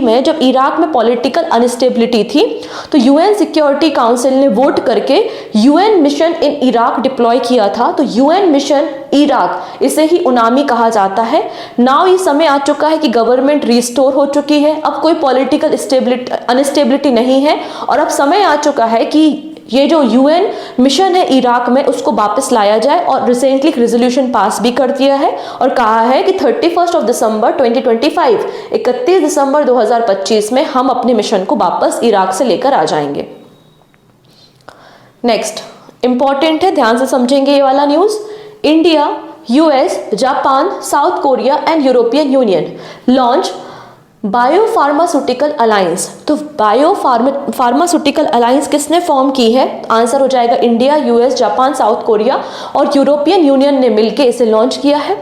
में जब इराक में पॉलिटिकल अनस्टेबिलिटी थी, तो यूएन सिक्योरिटी काउंसिल ने वोट करके UN mission in Iraq deploy किया था। तो यूएन मिशन इराक, इसे ही UNAMI कहा जाता है। नाउ ये समय आ चुका है कि गवर्नमेंट रिस्टोर हो चुकी है, अब कोई पॉलिटिकल अनस्टेबिलिटी नहीं है, और अब समय आ चुका है कि ये जो यूएन मिशन है इराक में, उसको वापस लाया जाए। और रिसेंटली एक रेजोल्यूशन पास भी कर दिया है और कहा है कि 31 दिसंबर 2025, 31 दिसंबर 2025 में हम अपने मिशन को वापस इराक से लेकर आ जाएंगे। नेक्स्ट इंपॉर्टेंट है, ध्यान से समझेंगे ये वाला news. India, US, Japan, south Korea and European union launch biopharmaceutical alliance. तो बायोफार्मास्यूटिकल अलायंस किसने फॉर्म की है? आंसर हो जाएगा India, US, Japan, south Korea और यूरोपियन यूनियन ने मिलकर इसे लॉन्च किया है।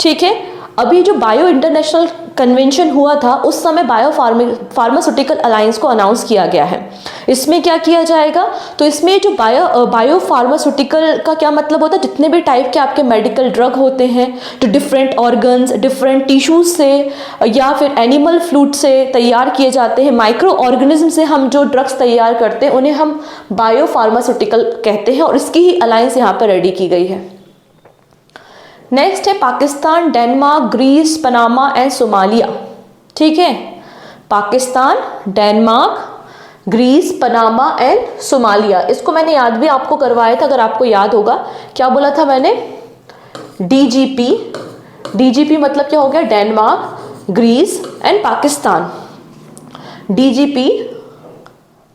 ठीक है। अभी जो बायो इंटरनेशनल कन्वेंशन हुआ था, उस समय फार्मास्यूटिकल अलायंस को अनाउंस किया गया है। इसमें क्या किया जाएगा? तो इसमें जो बायो फार्मास्यूटिकल का क्या मतलब होता है? जितने भी टाइप के आपके मेडिकल ड्रग होते हैं, जो डिफरेंट ऑर्गन्स, डिफरेंट टिश्यूज से या फिर एनिमल फ्लूइड से तैयार किए जाते हैं, माइक्रो ऑर्गेनिज्म से हम जो ड्रग्स तैयार करते हैं, उन्हें हम बायो फार्मास्यूटिकल कहते हैं, और इसकी ही अलायंस यहाँ पर रेडी की गई है। नेक्स्ट है Pakistan, Denmark, Greece, Panama and Somalia. ठीक है। Pakistan, Denmark, Greece, Panama and Somalia. इसको मैंने याद भी आपको करवाया था, अगर आपको याद होगा। क्या बोला था मैंने? डीजीपी मतलब क्या हो गया? Denmark, Greece and Pakistan. DGP,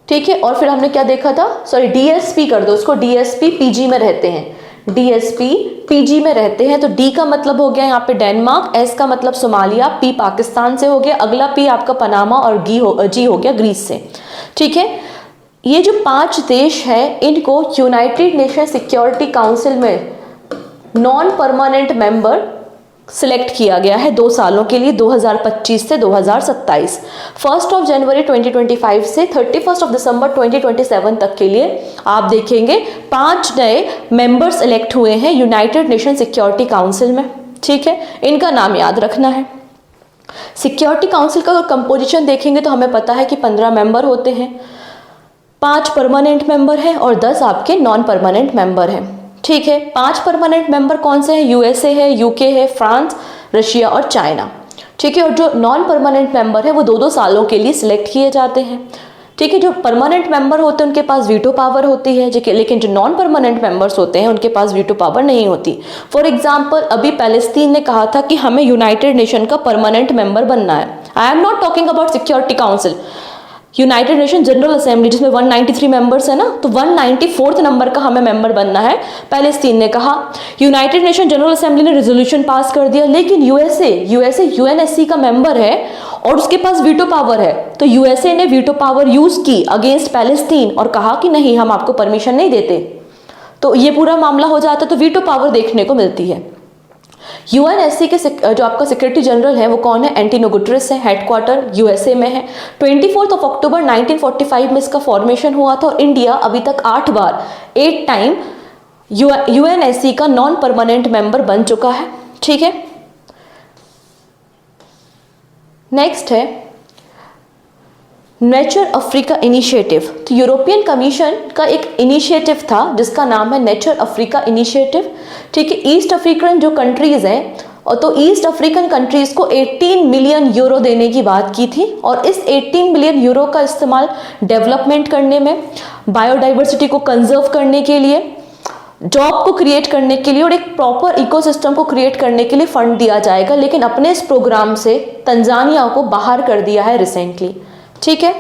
ठीक है। और फिर हमने क्या देखा था? सॉरी, डीएसपी कर दो उसको। डीएसपी पीजी में रहते हैं, डीएसपी पीजी में रहते हैं। तो डी का मतलब हो गया यहाँ पे डेनमार्क, एस का मतलब सोमालिया, पी पाकिस्तान से हो गया, अगला पी आपका पनामा और जी हो गया ग्रीस से। ठीक है। ये जो 5 देश हैं, इनको यूनाइटेड नेशन सिक्योरिटी काउंसिल में नॉन परमानेंट मेंबर सिलेक्ट किया गया है 2 सालों के लिए, 2025 से 2027। 1 जनवरी 2025 से 31 दिसंबर 2027 तक के लिए आप देखेंगे 5 नए मेंबर्स इलेक्ट हुए हैं यूनाइटेड नेशन सिक्योरिटी काउंसिल में। ठीक है। इनका नाम याद रखना है। सिक्योरिटी काउंसिल का अगर कंपोजिशन देखेंगे तो हमें पता है कि 15 मेंबर होते हैं, 5 परमानेंट मेंबर हैं और 10 आपके नॉन परमानेंट मेंबर हैं। ठीक है। 5 परमानेंट मेंबर कौन से हैं? यूएसए है, यूके है, फ्रांस, रशिया और चाइना। ठीक है। और जो नॉन परमानेंट मेंबर है वो 2-2 सालों के लिए सिलेक्ट किए जाते हैं। ठीक है। जो परमानेंट मेंबर होते हैं उनके पास वीटो पावर होती है, लेकिन जो नॉन परमानेंट मेंबर्स होते हैं उनके पास वीटो पावर नहीं होती। फॉर एग्जाम्पल, अभी पैलेस्तीन ने कहा था कि हमें यूनाइटेड नेशन का परमानेंट मेंबर बनना है। I am not talking about security council, United nation general assembly जिसमें 193 मेंबर्स है ना, तो 194th नंबर का हमें मेंबर बनना है, पैलेस्तीन ने कहा। यूनाइटेड नेशन जनरल असेंबली ने रेजोल्यूशन पास कर दिया, लेकिन यूएसए यूएनएससी का मेंबर है और उसके पास वीटो पावर है। तो यूएसए ने वीटो पावर यूज की अगेंस्ट पैलेस्तीन और कहा कि नहीं, हम आपको परमिशन नहीं देते। तो ये पूरा मामला हो जाता, तो वीटो पावर देखने को मिलती है। यूएनएससी के जो आपका सेक्रेटरी जनरल है वो कौन है? एंटोनियो गुटेरेस है, हेडक्वार्टर यूएसए में है। 24 अक्टूबर 1945 में इसका फॉर्मेशन हुआ था और इंडिया अभी तक 8 बार 8 टाइम यूएनएससी का नॉन परमानेंट मेंबर बन चुका है। ठीक है, नेक्स्ट है नेचर अफ्रीका इनिशिएटिव। तो यूरोपियन कमीशन का एक इनिशिएटिव था जिसका नाम है नेचर अफ्रीका इनिशिएटिव। ठीक है, ईस्ट अफ्रीकन जो कंट्रीज हैं और तो ईस्ट अफ्रीकन कंट्रीज को 18 मिलियन यूरो देने की बात की थी और इस 18 मिलियन यूरो का इस्तेमाल डेवलपमेंट करने में, बायोडाइवर्सिटी को कंजर्व करने के लिए, जॉब को क्रिएट करने के लिए और एक प्रॉपर इकोसिस्टम को क्रिएट करने के लिए फंड दिया जाएगा। लेकिन अपने इस प्रोग्राम से तंजानिया को बाहर कर दिया है रिसेंटली। ठीक है,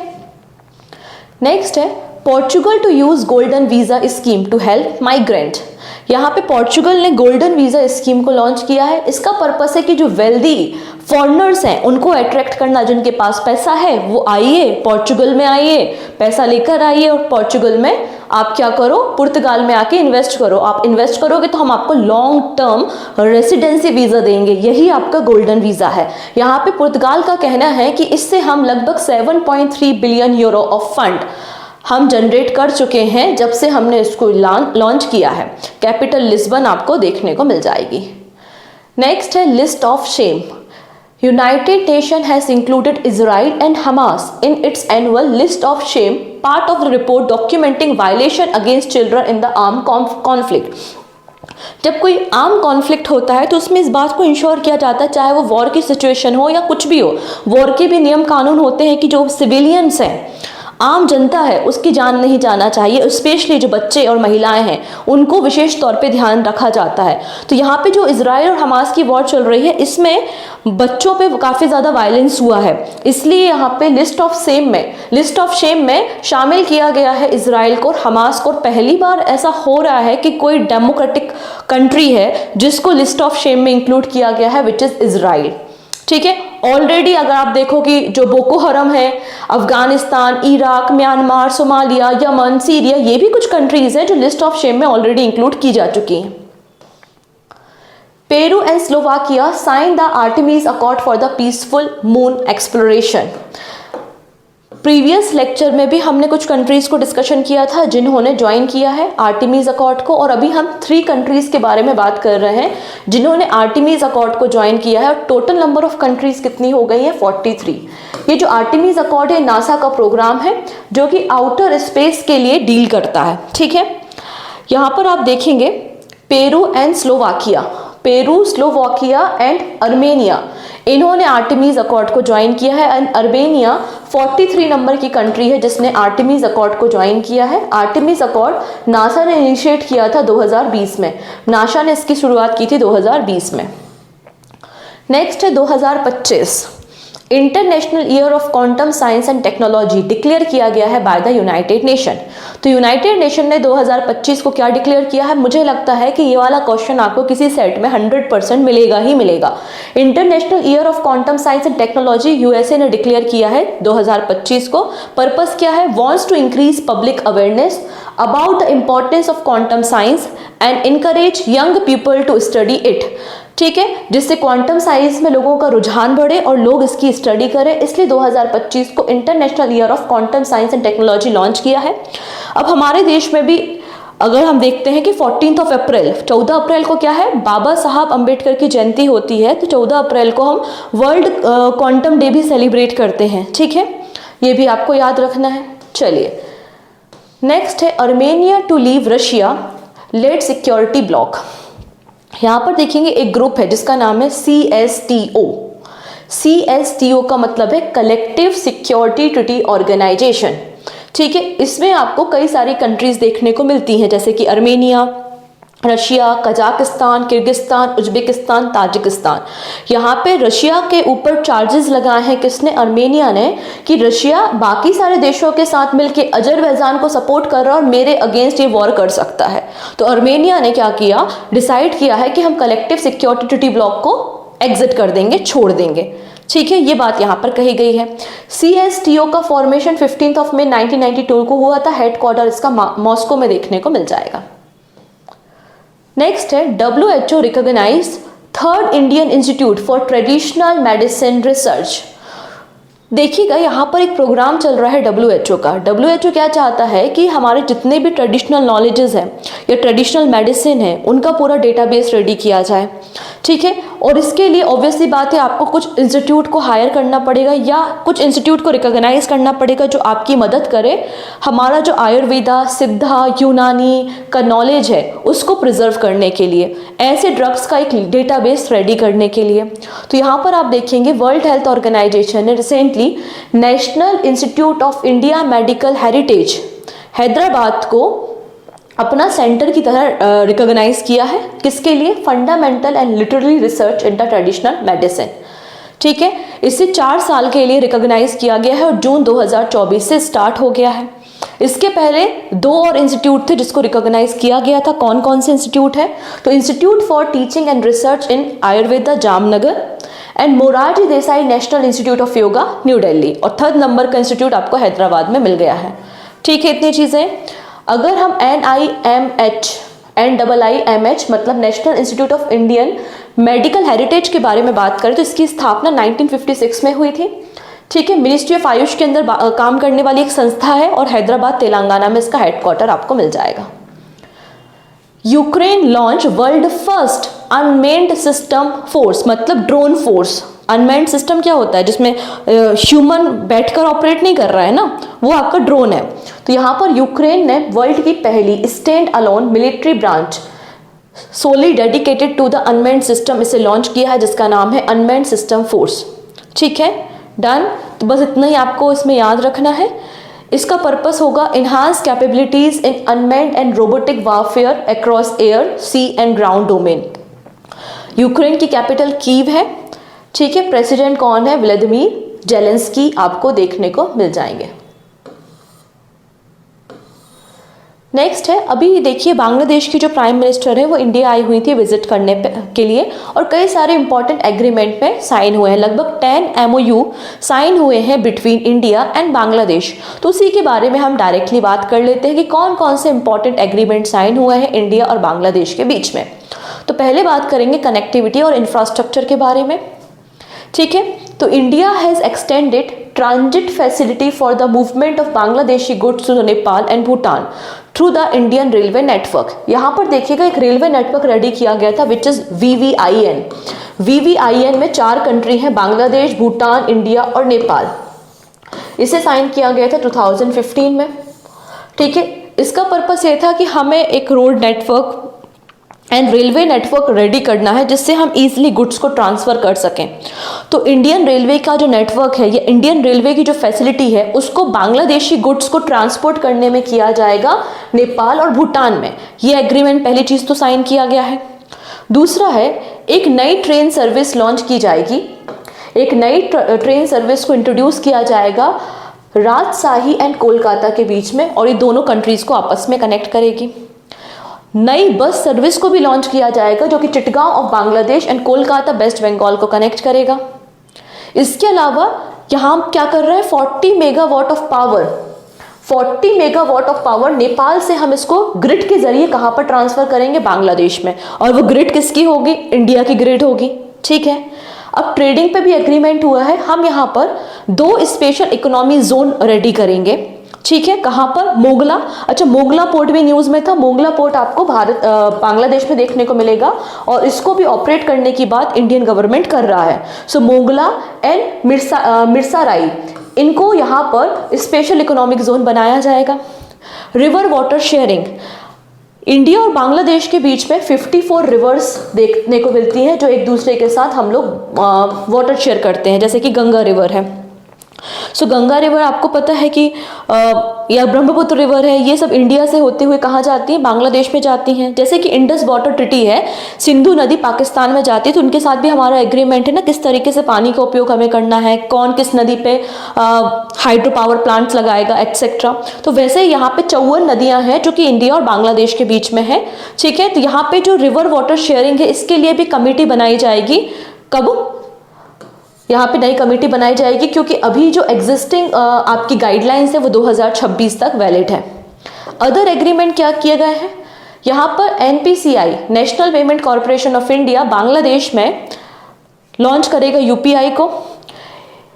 नेक्स्ट है Portugal to use golden visa scheme to help migrant. यहाँ पे पोर्चुगल ने गोल्डन वीजा स्कीम को लॉन्च किया है। इसका पर्पस है कि जो वेल्दी फॉरेनर्स हैं उनको अट्रैक्ट करना, जिनके पास पैसा है वो आइए पोर्चुगल में, आइए पैसा लेकर आइए और पोर्चुगल में आप क्या करो, पुर्तगाल में आके इन्वेस्ट करो। आप इन्वेस्ट करोगे तो हम आपको लॉन्ग टर्म रेसिडेंसी वीजा देंगे, यही आपका गोल्डन वीजा है। यहाँ पे पुर्तगाल का कहना है कि इससे हम लगभग 7.3 बिलियन यूरो ऑफ फंड हम जनरेट कर चुके हैं जब से हमने इसको लॉन्च किया है। कैपिटल लिस्बन आपको देखने को मिल जाएगी। नेक्स्ट है list of Shem. United nation has included Israel and Hamas in its annual list of Shem, part of the report documenting violation against children in the arm conflict. जब कोई आर्म कॉन्फ्लिक्ट होता है तो उसमें इस बात को इंश्योर किया जाता है, चाहे वो वॉर की सिचुएशन हो या कुछ भी हो, वॉर के भी नियम कानून होते हैं कि जो सिविलियंस हैं, आम जनता है, उसकी जान नहीं जाना चाहिए। स्पेशली जो बच्चे और महिलाएं हैं उनको विशेष तौर पे ध्यान रखा जाता है। तो यहाँ पे जो इजराइल और हमास की वॉर चल रही है इसमें बच्चों पे काफ़ी ज़्यादा वायलेंस हुआ है, इसलिए यहाँ पे लिस्ट ऑफ शेम में शामिल किया गया है इजराइल को और हमास को। पहली बार ऐसा हो रहा है कि कोई डेमोक्रेटिक कंट्री है जिसको लिस्ट ऑफ शेम में इंक्लूड किया गया है, विच इज़ इजराइल। ठीक है, ऑलरेडी अगर आप देखो कि जो बोको हरम है, Afghanistan, Iraq, Myanmar, Somalia, Yemen, Syria, ये भी कुछ कंट्रीज हैं जो लिस्ट ऑफ शेम में ऑलरेडी इंक्लूड की जा चुकी हैं। Peru and Slovakia sign the Artemis accord for the peaceful moon exploration. Previous lecture में भी हमने कुछ कंट्रीज को डिस्कशन किया था जिन्होंने ज्वाइन किया है आर्टेमिस अकॉर्ड को, और अभी हम 3 कंट्रीज के बारे में बात कर रहे हैं जिन्होंने आर्टेमिस अकॉर्ड को ज्वाइन किया है। और टोटल नंबर ऑफ कंट्रीज कितनी हो गई है? 43। ये जो आर्टेमिस अकॉर्ड है नासा का प्रोग्राम है जो कि आउटर स्पेस के लिए डील करता है। ठीक है, यहाँ पर आप देखेंगे Peru and Slovakia, Peru, Slovakia and Armenia, इन्होंने आर्टेमिस अकॉर्ड को ज्वाइन किया है। एंड अर्मेनिया 43 नंबर की कंट्री है जिसने आर्टेमिस अकॉर्ड को ज्वाइन किया है। आर्टेमिस अकॉर्ड नासा ने इनिशिएट किया था 2020 में, नासा ने इसकी शुरुआत की थी 2020 में। नेक्स्ट है 2025, international Year of quantum science and technology declare किया गया है बाय द यूनाइटेड नेशन। तो यूनाइटेड नेशन ने 2025 को क्या डिक्लेयर किया है? मुझे लगता है कि ये वाला क्वेश्चन आपको किसी सेट में 100% मिलेगा ही मिलेगा। International Year of quantum science and Technology USA ने डिक्लेयर किया है 2025 को। पर्पस क्या है? Wants to increase public awareness about the importance of quantum science and encourage young people to study it. ठीक है, जिससे क्वांटम साइंस में लोगों का रुझान बढ़े और लोग इसकी स्टडी करें, इसलिए 2025 को international Year of quantum science and technology launch किया है। अब हमारे देश में भी अगर हम देखते हैं कि 14 अप्रैल 14 अप्रैल को क्या है? बाबा साहब अंबेडकर की जयंती होती है, तो 14 अप्रैल को हम वर्ल्ड क्वांटम डे भी सेलिब्रेट करते हैं। ठीक है, ये भी आपको याद रखना है। चलिए, नेक्स्ट है Armenia to leave Russia led security bloc. यहाँ पर देखेंगे एक ग्रुप है जिसका नाम है CSTO। CSTO का मतलब है कलेक्टिव सिक्योरिटी ट्रीटी ऑर्गेनाइजेशन। ठीक है, इसमें आपको कई सारी कंट्रीज देखने को मिलती हैं जैसे कि Armenia, Russia, Kazakhstan, Kyrgyzstan, Uzbekistan, Tajikistan. यहाँ पे रशिया के ऊपर चार्जेस लगाए हैं किसने? अर्मेनिया ने, कि रशिया बाकी सारे देशों के साथ मिलकर अजरबैजान को सपोर्ट कर रहा है और मेरे अगेंस्ट ये वॉर कर सकता है। तो अर्मेनिया ने क्या किया? डिसाइड किया है कि हम कलेक्टिव सिक्योरिटी ट्रीटी ब्लॉक को एग्जिट कर देंगे, छोड़ देंगे। ठीक है, ये बात यहाँ पर कही गई है। CSTO का फॉर्मेशन 15 मई 1992 को हुआ था। हेडक्वार्टर इसका मॉस्को में देखने को मिल जाएगा। नेक्स्ट है WHO recognise third Indian institute for traditional medicine research. देखिएगा यहाँ पर एक प्रोग्राम चल रहा है WHO का। WHO क्या चाहता है कि हमारे जितने भी ट्रेडिशनल नॉलेजेस हैं या ट्रेडिशनल मेडिसिन है उनका पूरा डेटाबेस रेडी किया जाए, ठीक है। और इसके लिए ऑब्वियसली बात है आपको कुछ इंस्टीट्यूट को हायर करना पड़ेगा या कुछ इंस्टीट्यूट को रिकॉग्नाइज करना पड़ेगा जो आपकी मदद करे हमारा जो आयुर्वेदा, सिद्धा, यूनानी का नॉलेज है उसको प्रिजर्व करने के लिए, ऐसे ड्रग्स का एक डेटाबेस रेडी करने के लिए। तो यहाँ पर आप देखेंगे वर्ल्ड हेल्थ ऑर्गेनाइजेशन ने recently national institute of India medical heritage Hyderabad को अपना सेंटर की तरह रिकॉग्नाइज किया है। किसके लिए? Fundamental and literary research in the traditional medicine, ठीक है। इसे 4 साल के लिए रिकॉग्नाइज किया गया है और जून 2024 से स्टार्ट हो गया है। इसके पहले 2 और इंस्टीट्यूट थे जिसको रिकॉग्नाइज किया गया था। कौन कौन से इंस्टीट्यूट है? तो institute for teaching and research in Ayurveda Jamnagar and Morarji Desai national institute of yoga new Delhi, और 3rd नंबर का इंस्टीट्यूट आपको हैदराबाद में मिल गया है, ठीक है। इतनी चीज़ें। अगर हम NIMH मतलब national institute of Indian medical heritage के बारे में बात करें तो इसकी स्थापना 1956 में हुई थी, ठीक है। मिनिस्ट्री ऑफ आयुष के अंदर काम करने वाली एक संस्था है और हैदराबाद तेलंगाना में इसका हेडक्वार्टर आपको मिल जाएगा। Ukraine launch world first unmanned system force मतलब ड्रोन फोर्स। अनमेन्ड सिस्टम क्या होता है? जिसमें ह्यूमन बैठकर ऑपरेट नहीं कर रहा है ना, वो आपका ड्रोन है। तो यहाँ पर यूक्रेन ने वर्ल्ड की पहली stand alone military branch solely dedicated to the unmanned system इसे लॉन्च किया है जिसका नाम है अनमेन्ड सिस्टम फोर्स, ठीक है। डन। तो बस इतना ही आपको इसमें याद रखना है। इसका पर्पस होगा enhance capabilities in unmanned and robotic warfare across air, sea and ground domain. Ukraine की कैपिटल कीव है, ठीक है। प्रेसिडेंट कौन है? व्लादिमीर जेलेंस्की आपको देखने को मिल जाएंगे। नेक्स्ट है, अभी देखिए बांग्लादेश की जो प्राइम मिनिस्टर है वो इंडिया आई हुई थी विजिट करने के लिए और कई सारे इंपॉर्टेंट एग्रीमेंट में साइन हुए हैं। लगभग 10 MOU साइन हुए हैं बिटवीन इंडिया एंड बांग्लादेश। तो उसी के बारे में हम डायरेक्टली बात कर लेते हैं कि कौन कौन से इंपॉर्टेंट एग्रीमेंट साइन हुए हैं इंडिया और बांग्लादेश के बीच में। तो पहले बात करेंगे कनेक्टिविटी और इंफ्रास्ट्रक्चर के बारे में, ठीक है। तो India has extended transit facility for the movement of Bangladeshi goods to Nepal and Bhutan through the Indian railway network. यहाँ पर देखिएगा एक रेलवे नेटवर्क रेडी किया गया था विच इज VVIN। VVIN में 4 कंट्री हैं, बांग्लादेश, भूटान, इंडिया और नेपाल। इसे साइन किया गया था 2015 में, ठीक है। इसका पर्पस ये था कि हमें एक road network and railway network ready करना है जिससे हम इजीली गुड्स को ट्रांसफ़र कर सकें। तो इंडियन रेलवे का जो नेटवर्क है, ये इंडियन रेलवे की जो फैसिलिटी है उसको बांग्लादेशी गुड्स को ट्रांसपोर्ट करने में किया जाएगा नेपाल और भूटान में। ये एग्रीमेंट पहली चीज़ तो साइन किया गया है। दूसरा है एक नई ट्रेन सर्विस लॉन्च की जाएगी। एक नई ट्रेन सर्विस को इंट्रोड्यूस किया जाएगा राजशाही एंड कोलकाता के बीच में और ये दोनों कंट्रीज़ को आपस में कनेक्ट करेगी। नई बस सर्विस को भी लॉन्च किया जाएगा जो कि Chittagong of Bangladesh and Kolkata West Bengal को कनेक्ट करेगा। इसके अलावा यहाँ हम क्या कर रहे हैं, 40 megawatt of power, 40 megawatt of power Nepal से हम इसको ग्रिड के जरिए कहाँ पर ट्रांसफर करेंगे? बांग्लादेश में। और वो ग्रिड किसकी होगी? इंडिया की ग्रिड होगी, ठीक है। अब ट्रेडिंग पे भी एग्रीमेंट हुआ है। हम यहाँ पर 2 स्पेशल इकोनॉमी जोन रेडी करेंगे, ठीक है। कहाँ पर? मोगला। अच्छा, मोगला पोर्ट भी न्यूज़ में था। मोगला पोर्ट आपको बांग्लादेश में देखने को मिलेगा और इसको भी ऑपरेट करने की बात इंडियन गवर्नमेंट कर रहा है। सो मोगला एंड मिर्साराई, इनको यहाँ पर स्पेशल इकोनॉमिक जोन बनाया जाएगा। रिवर वाटर शेयरिंग, इंडिया और बांग्लादेश के बीच में 54 रिवर्स देखने को मिलती हैं जो एक दूसरे के साथ हम लोग वाटर शेयर करते हैं, जैसे कि गंगा रिवर है। सो गंगा रिवर आपको पता है कि या ब्रह्मपुत्र रिवर है, ये सब इंडिया से होते हुए कहाँ जाती हैं? बांग्लादेश में जाती हैं। जैसे कि इंडस वाटर ट्रीटी है, सिंधु नदी पाकिस्तान में जाती है, तो उनके साथ भी हमारा एग्रीमेंट है ना, किस तरीके से पानी का उपयोग हमें करना है, कौन किस नदी पे हाइड्रो पावर प्लांट्स लगाएगा एक्सेट्रा। तो वैसे यहाँ पे 54 नदियाँ हैं जो कि इंडिया और बांग्लादेश के बीच में है, ठीक है। तो यहाँ पे जो रिवर वाटर शेयरिंग है इसके लिए भी कमेटी बनाई जाएगी। कब? यहाँ पे नई कमेटी बनाई जाएगी क्योंकि अभी जो एग्जिस्टिंग आपकी गाइडलाइंस है वो 2026 तक वैलिड है। अदर एग्रीमेंट क्या किए गए हैं? यहाँ पर NPCI national payment corporation of India Bangladesh में लॉन्च करेगा UPI को।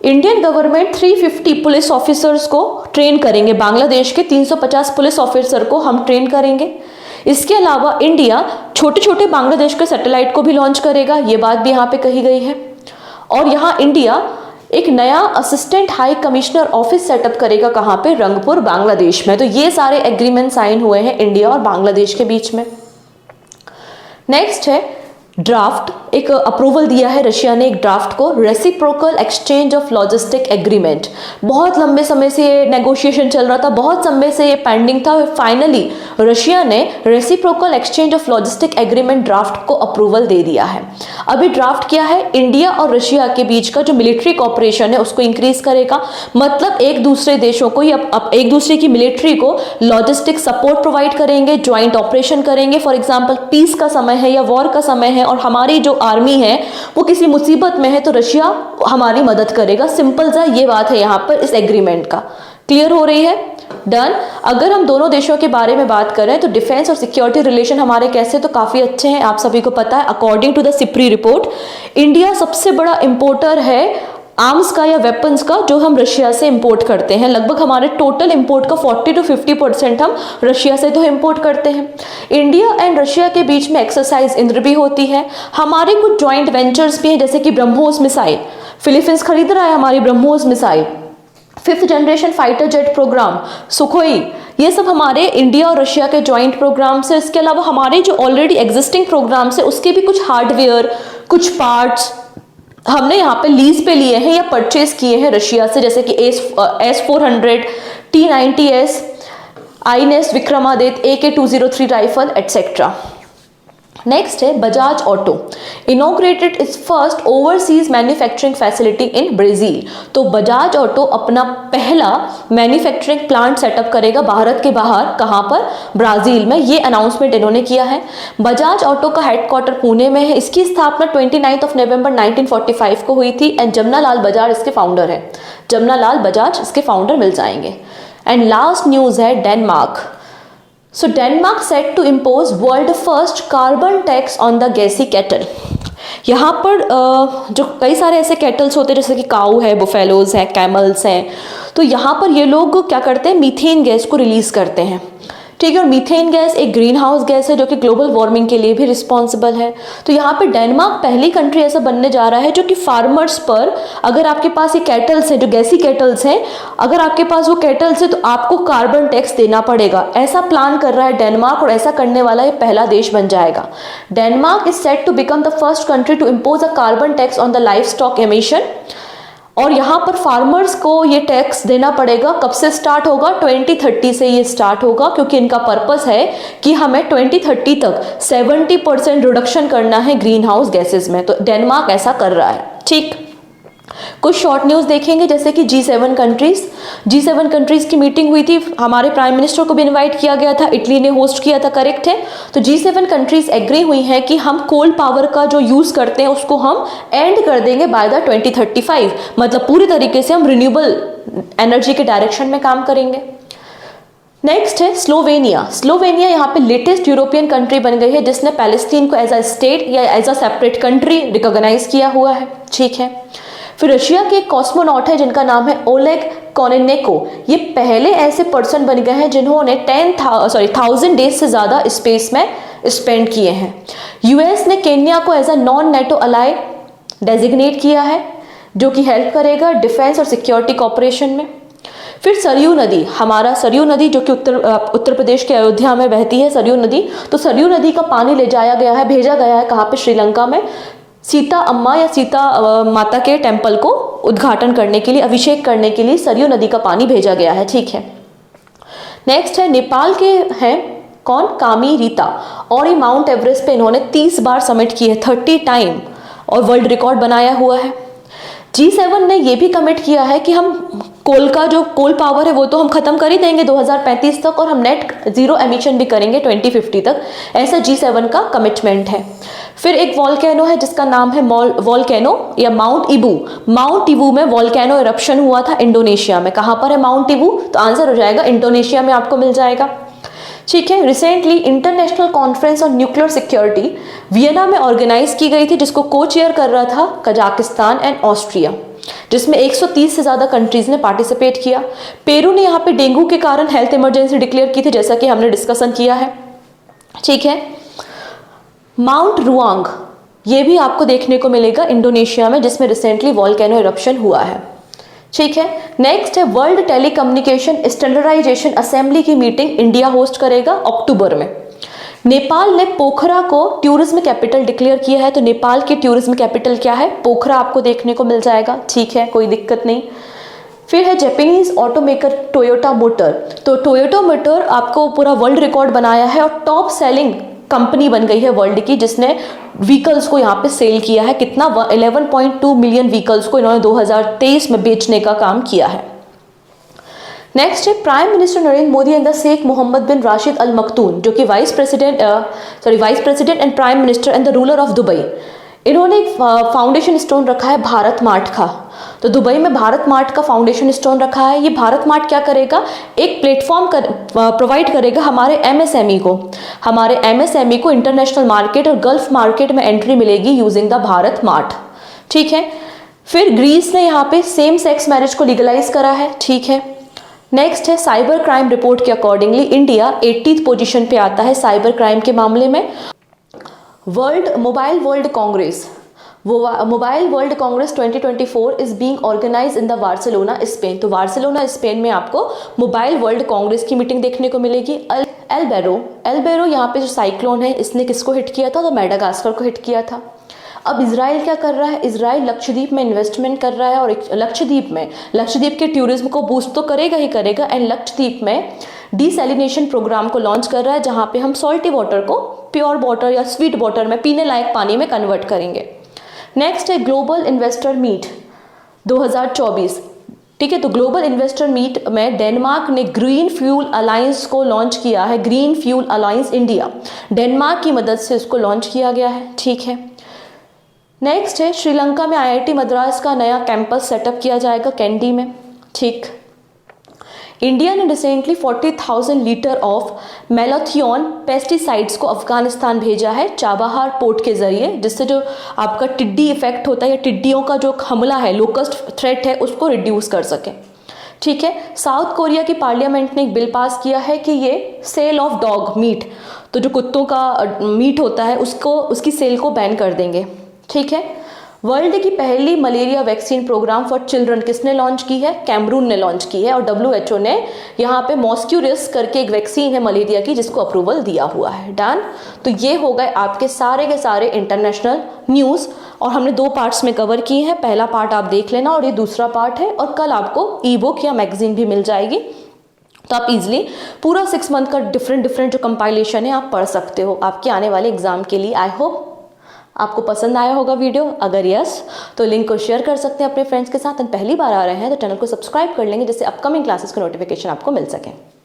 इंडियन गवर्नमेंट 350 पुलिस ऑफिसर्स को ट्रेन करेंगे, बांग्लादेश के 350 पुलिस ऑफिसर को हम ट्रेन करेंगे। इसके अलावा इंडिया छोटे छोटे बांग्लादेश के सैटेलाइट को भी लॉन्च करेगा, ये बात भी यहाँ पे कही गई है। और यहाँ इंडिया एक नया assistant high commissioner office setup करेगा, कहाँ पे, रंगपुर बांग्लादेश में। तो ये सारे एग्रीमेंट साइन हुए हैं इंडिया और बांग्लादेश के बीच में। नेक्स्ट है ड्राफ्ट, एक अप्रूवल दिया है रशिया ने एक ड्राफ्ट को, reciprocal exchange of logistic agreement. बहुत लंबे समय से ये नेगोशिएशन चल रहा था, बहुत समय से ये पेंडिंग था। फाइनली रशिया ने reciprocal exchange of logistic agreement draft को अप्रूवल दे दिया है। अभी ड्राफ्ट क्या है, इंडिया और रशिया के बीच का जो मिलिट्री कॉपरेशन है उसको इंक्रीज करेगा, मतलब एक दूसरे देशों को या एक दूसरे की मिलिट्री को लॉजिस्टिक सपोर्ट प्रोवाइड करेंगे, ज्वाइंट ऑपरेशन करेंगे। फॉर एग्जाम्पल पीस का समय है या वॉर का समय है और हमारी जो आर्मी है वो किसी मुसीबत में है तो रशिया हमारी मदद करेगा। सिंपल सा ये बात है यहाँ पर इस एग्रीमेंट का। क्लियर हो रही है? डन। अगर हम दोनों देशों के बारे में बात करें तो डिफेंस और सिक्योरिटी रिलेशन हमारे कैसे, तो काफी अच्छे हैं, आप सभी को पता है। According to the SIPRI report India सबसे बड़ा इंपोर्टर है आर्म्स का या वेपन्स का, जो हम रशिया से इंपोर्ट करते हैं। लगभग हमारे टोटल इंपोर्ट का 40 to 50% हम रशिया से तो इंपोर्ट करते हैं। इंडिया एंड रशिया के बीच में एक्सरसाइज इंद्र भी होती है। हमारे कुछ जॉइंट वेंचर्स भी हैं, जैसे कि ब्रह्मोस मिसाइल, फिलीपींस खरीद रहा है हमारी BrahMos missile. 5th generation fighter jet programme Sukhoi, ये सब हमारे इंडिया और रशिया के जॉइंट प्रोग्राम्स है। इसके अलावा हमारे जो ऑलरेडी एग्जिस्टिंग प्रोग्राम्स है उसके भी कुछ हार्डवेयर, कुछ पार्ट्स हमने यहाँ पे लीज पे लिए हैं या परचेज किए हैं रशिया से, जैसे कि S400, T90S, INS Vikramaditya, AK203 rifle etcetera. Next है Bajaj auto inaugurated its first overseas manufacturing facility in Brazil. तो बजाज ऑटो अपना पहला मैन्युफैक्चरिंग प्लांट सेटअप करेगा भारत के बाहर, कहाँ पर, ब्राजील में। ये अनाउंसमेंट इन्होंने किया है। बजाज ऑटो का हेडक्वार्टर पुणे में है। इसकी स्थापना 29 नवंबर 1945 को हुई थी एंड जमनालाल बजाज इसके फाउंडर है। जमनालाल बजाज इसके फाउंडर मिल जाएंगे। एंड लास्ट न्यूज है Denmark. So Denmark set to impose world first carbon tax on the gassy cattle। यहाँ पर जो कई सारे ऐसे कैटल्स होते हैं जैसे कि काऊ है, बुफेलोज हैं, कैमल्स हैं, तो यहाँ पर ये लोग क्या करते हैं, मीथेन गैस को रिलीज करते हैं। ठीक है, और मीथेन गैस एक ग्रीन हाउस गैस है जो कि ग्लोबल वार्मिंग के लिए भी रिस्पॉन्सिबल है। तो यहाँ पे डेनमार्क पहली कंट्री ऐसा बनने जा रहा है जो कि फार्मर्स पर, अगर आपके पास ये कैटल्स हैं जो गैसी कैटल्स हैं, अगर आपके पास वो कैटल्स है तो आपको कार्बन टैक्स देना पड़ेगा। ऐसा प्लान कर रहा है डेनमार्क और ऐसा करने वाला ये पहला देश बन जाएगा। Denmark is set to become the first country to impose a carbon tax on the livestock emission. और यहाँ पर फार्मर्स को ये टैक्स देना पड़ेगा। कब से स्टार्ट होगा, 2030 से ये स्टार्ट होगा, क्योंकि इनका पर्पस है कि हमें 2030 तक 70% रिडक्शन करना है ग्रीन हाउस गैसेस में। तो डेनमार्क ऐसा कर रहा है। ठीक, कुछ शॉर्ट न्यूज देखेंगे, जैसे कि G7 कंट्रीज की मीटिंग हुई थी। हमारे प्राइम मिनिस्टर को भी इनवाइट किया गया था, इटली ने होस्ट किया था, करेक्ट है। तो G7 कंट्रीज एग्री हुई हैं कि हम कोल पावर का जो यूज करते हैं उसको हम एंड कर देंगे बाय द 2035, मतलब पूरी तरीके से हम रिन्यूएबल एनर्जी के डायरेक्शन में काम करेंगे। नेक्स्ट है स्लोवेनिया यहाँ पे लेटेस्ट यूरोपियन कंट्री बन गई है जिसने पैलेस्टीन को एज अ स्टेट या as a separate country recognise किया हुआ है। ठीक है, फिर रशिया के एक कॉस्मोनॉट है जिनका नाम है ओलेग कोनेनेको। ये पहले ऐसे पर्सन बन गए हैं जिन्होंने 1000 डेज से ज़्यादा स्पेस में स्पेंड किए हैं। यूएस ने केन्या को as a non NATO ally designate किया है जो कि हेल्प करेगा डिफेंस और सिक्योरिटी कॉपरेशन में। फिर सरयू नदी, हमारा सरयू नदी जो कि उत्तर प्रदेश के अयोध्या में बहती है सरयू नदी। तो सरयू नदी का पानी ले जाया गया है, भेजा गया है कहाँ पे, श्रीलंका में, सीता अम्मा या सीता माता के टेम्पल को उद्घाटन करने के लिए, अभिषेक करने के लिए सरयू नदी का पानी भेजा गया है। ठीक है, नेक्स्ट है नेपाल के हैं कौन, कामी रीता, और ये माउंट एवरेस्ट पे इन्होंने 30 बार समिट की है, 30 टाइम, और वर्ल्ड रिकॉर्ड बनाया हुआ है। G7 ने ये भी कमिट किया है कि हम कोल का जो कोल पावर है वो तो हम खत्म कर ही देंगे 2035 तक, और हम नेट जीरो एमिशन भी करेंगे 2050 तक। ऐसा G7 का कमिटमेंट है। फिर एक वॉल्केनो है जिसका नाम है वॉल्केनो या माउंट इबू। माउंट इबू में वॉल्केनो इरप्शन हुआ था इंडोनेशिया में। कहाँ पर है माउंट इबू, तो आंसर हो जाएगा इंडोनेशिया में, आपको मिल जाएगा। ठीक है। Recently international conference on nuclear security Vienna में ऑर्गेनाइज की गई थी, जिसको को चेयर कर रहा था कजाकिस्तान एंड ऑस्ट्रिया, जिसमें 130 से ज़्यादा कंट्रीज ने पार्टिसिपेट किया। पेरू ने यहाँ पे डेंगू के कारण हेल्थ इमरजेंसी डिक्लेयर की थी, जैसा कि हमने डिस्कशन किया है। ठीक है। माउंट रुआंग, ये भी आपको देखने को मिलेगा इंडोनेशिया में, जिसमें रिसेंटली वॉल्केनो इरप्शन हुआ है। ठीक है। नेक्स्ट है वर्ल्ड टेलीकम्युनिकेशन स्टैंडर्डाइजेशन असेंबली की मीटिंग इंडिया होस्ट करेगा अक्टूबर में। नेपाल ने पोखरा को टूरिज्म कैपिटल डिक्लेयर किया है, तो नेपाल की टूरिज्म कैपिटल क्या है? पोखरा आपको देखने को मिल जाएगा। ठीक है, कोई दिक्कत नहीं। फिर है जापानीज ऑटोमेकर टोयोटा मोटर, तो टोयोटा मोटर आपको पूरा वर्ल्ड रिकॉर्ड बनाया है और टॉप सेलिंग कंपनी बन गई है वर्ल्ड की, जिसने व्हीकल्स को यहाँ पे सेल किया है। कितना? 11.2 मिलियन व्हीकल्स को इन्होंने 2023 में बेचने का काम किया है। नेक्स्ट है prime minister Narendra Modi and the Sheikh Mohammed bin Rashid Al Maktoum, जो कि vice president and prime minister and the ruler of Dubai. इन्होंने एक फाउंडेशन स्टोन रखा है भारत मार्ट का, तो दुबई में भारत मार्ट का फाउंडेशन स्टोन रखा है। ये भारत मार्ट क्या करेगा? एक प्लेटफॉर्म प्रोवाइड करेगा हमारे एमएसएमई को इंटरनेशनल मार्केट और गल्फ मार्केट में एंट्री मिलेगी यूजिंग द भारत मार्ट। ठीक है। फिर ग्रीस ने यहाँ पे सेम सेक्स मैरिज को लीगलाइज करा है। ठीक है। नेक्स्ट है साइबर क्राइम रिपोर्ट के अकॉर्डिंगली इंडिया 80th पोजीशन पे आता है साइबर क्राइम के मामले में। Mobile World Congress 2024 is being organise in the Barcelona Spain, तो बार्सिलोना स्पेन में आपको मोबाइल वर्ल्ड कांग्रेस की मीटिंग देखने को मिलेगी। एल बेरो यहाँ पे जो साइक्लोन है, इसने किसको हिट किया था? तो मेडागास्कर को हिट किया था। अब इजराइल क्या कर रहा है? इजराइल लक्षद्वीप में इन्वेस्टमेंट कर रहा है और लक्षद्वीप के टूरिज्म को बूस्ट तो करेगा ही करेगा, एंड लक्षद्वीप में डिसैलिनेशन प्रोग्राम को लॉन्च कर रहा है, जहां पे हम सॉल्टी वाटर को प्योर वाटर या स्वीट वाटर में, पीने लायक पानी में कन्वर्ट करेंगे। नेक्स्ट है ग्लोबल इन्वेस्टर मीट 2024। ठीक है। तो ग्लोबल इन्वेस्टर मीट में डेनमार्क ने ग्रीन फ्यूल अलायंस को लॉन्च किया है। Green fuel alliance India, Denmark की मदद से इसको लॉन्च किया गया है। ठीक है। नेक्स्ट है श्रीलंका में आईआईटी मद्रास का नया कैंपस सेटअप किया जाएगा कैंडी में। ठीक। इंडिया ने रिसेंटली 40,000 लीटर ऑफ मैलाथियोन पेस्टिसाइड्स को अफगानिस्तान भेजा है चाबहार पोर्ट के जरिए, जिससे जो आपका टिड्डी इफेक्ट होता है या टिड्डियों का जो हमला है, लोकस्ट थ्रेट है, उसको रिड्यूस कर सके। ठीक है। साउथ कोरिया की पार्लियामेंट ने एक बिल पास किया है कि ये सेल ऑफ डॉग मीट, तो जो कुत्तों का मीट होता है उसकी सेल को बैन कर देंगे। ठीक है। वर्ल्ड की पहली malaria vaccine programme for children किसने लॉन्च की है? कैमरून ने लॉन्च की है, और WHO ने यहाँ पे मॉस्क्यूरियस करके एक वैक्सीन है मलेरिया की, जिसको अप्रूवल दिया हुआ है। डन। तो ये हो गए आपके सारे के सारे इंटरनेशनल न्यूज़, और हमने 2 पार्ट्स में कवर किए हैं। पहला पार्ट आप देख लेना और ये दूसरा पार्ट है, और कल आपको ई बुक या मैगजीन भी मिल जाएगी, तो आप इजीली पूरा 6 मंथ का डिफरेंट जो कंपाइलेशन है आप पढ़ सकते हो आपके आने वाले एग्जाम के लिए। आई होप आपको पसंद आया होगा वीडियो। अगर यस, तो लिंक को शेयर कर सकते हैं अपने फ्रेंड्स के साथ। पहली बार आ रहे हैं तो चैनल को सब्सक्राइब कर लेंगे, जिससे अपकमिंग क्लासेस का नोटिफिकेशन आपको मिल सके।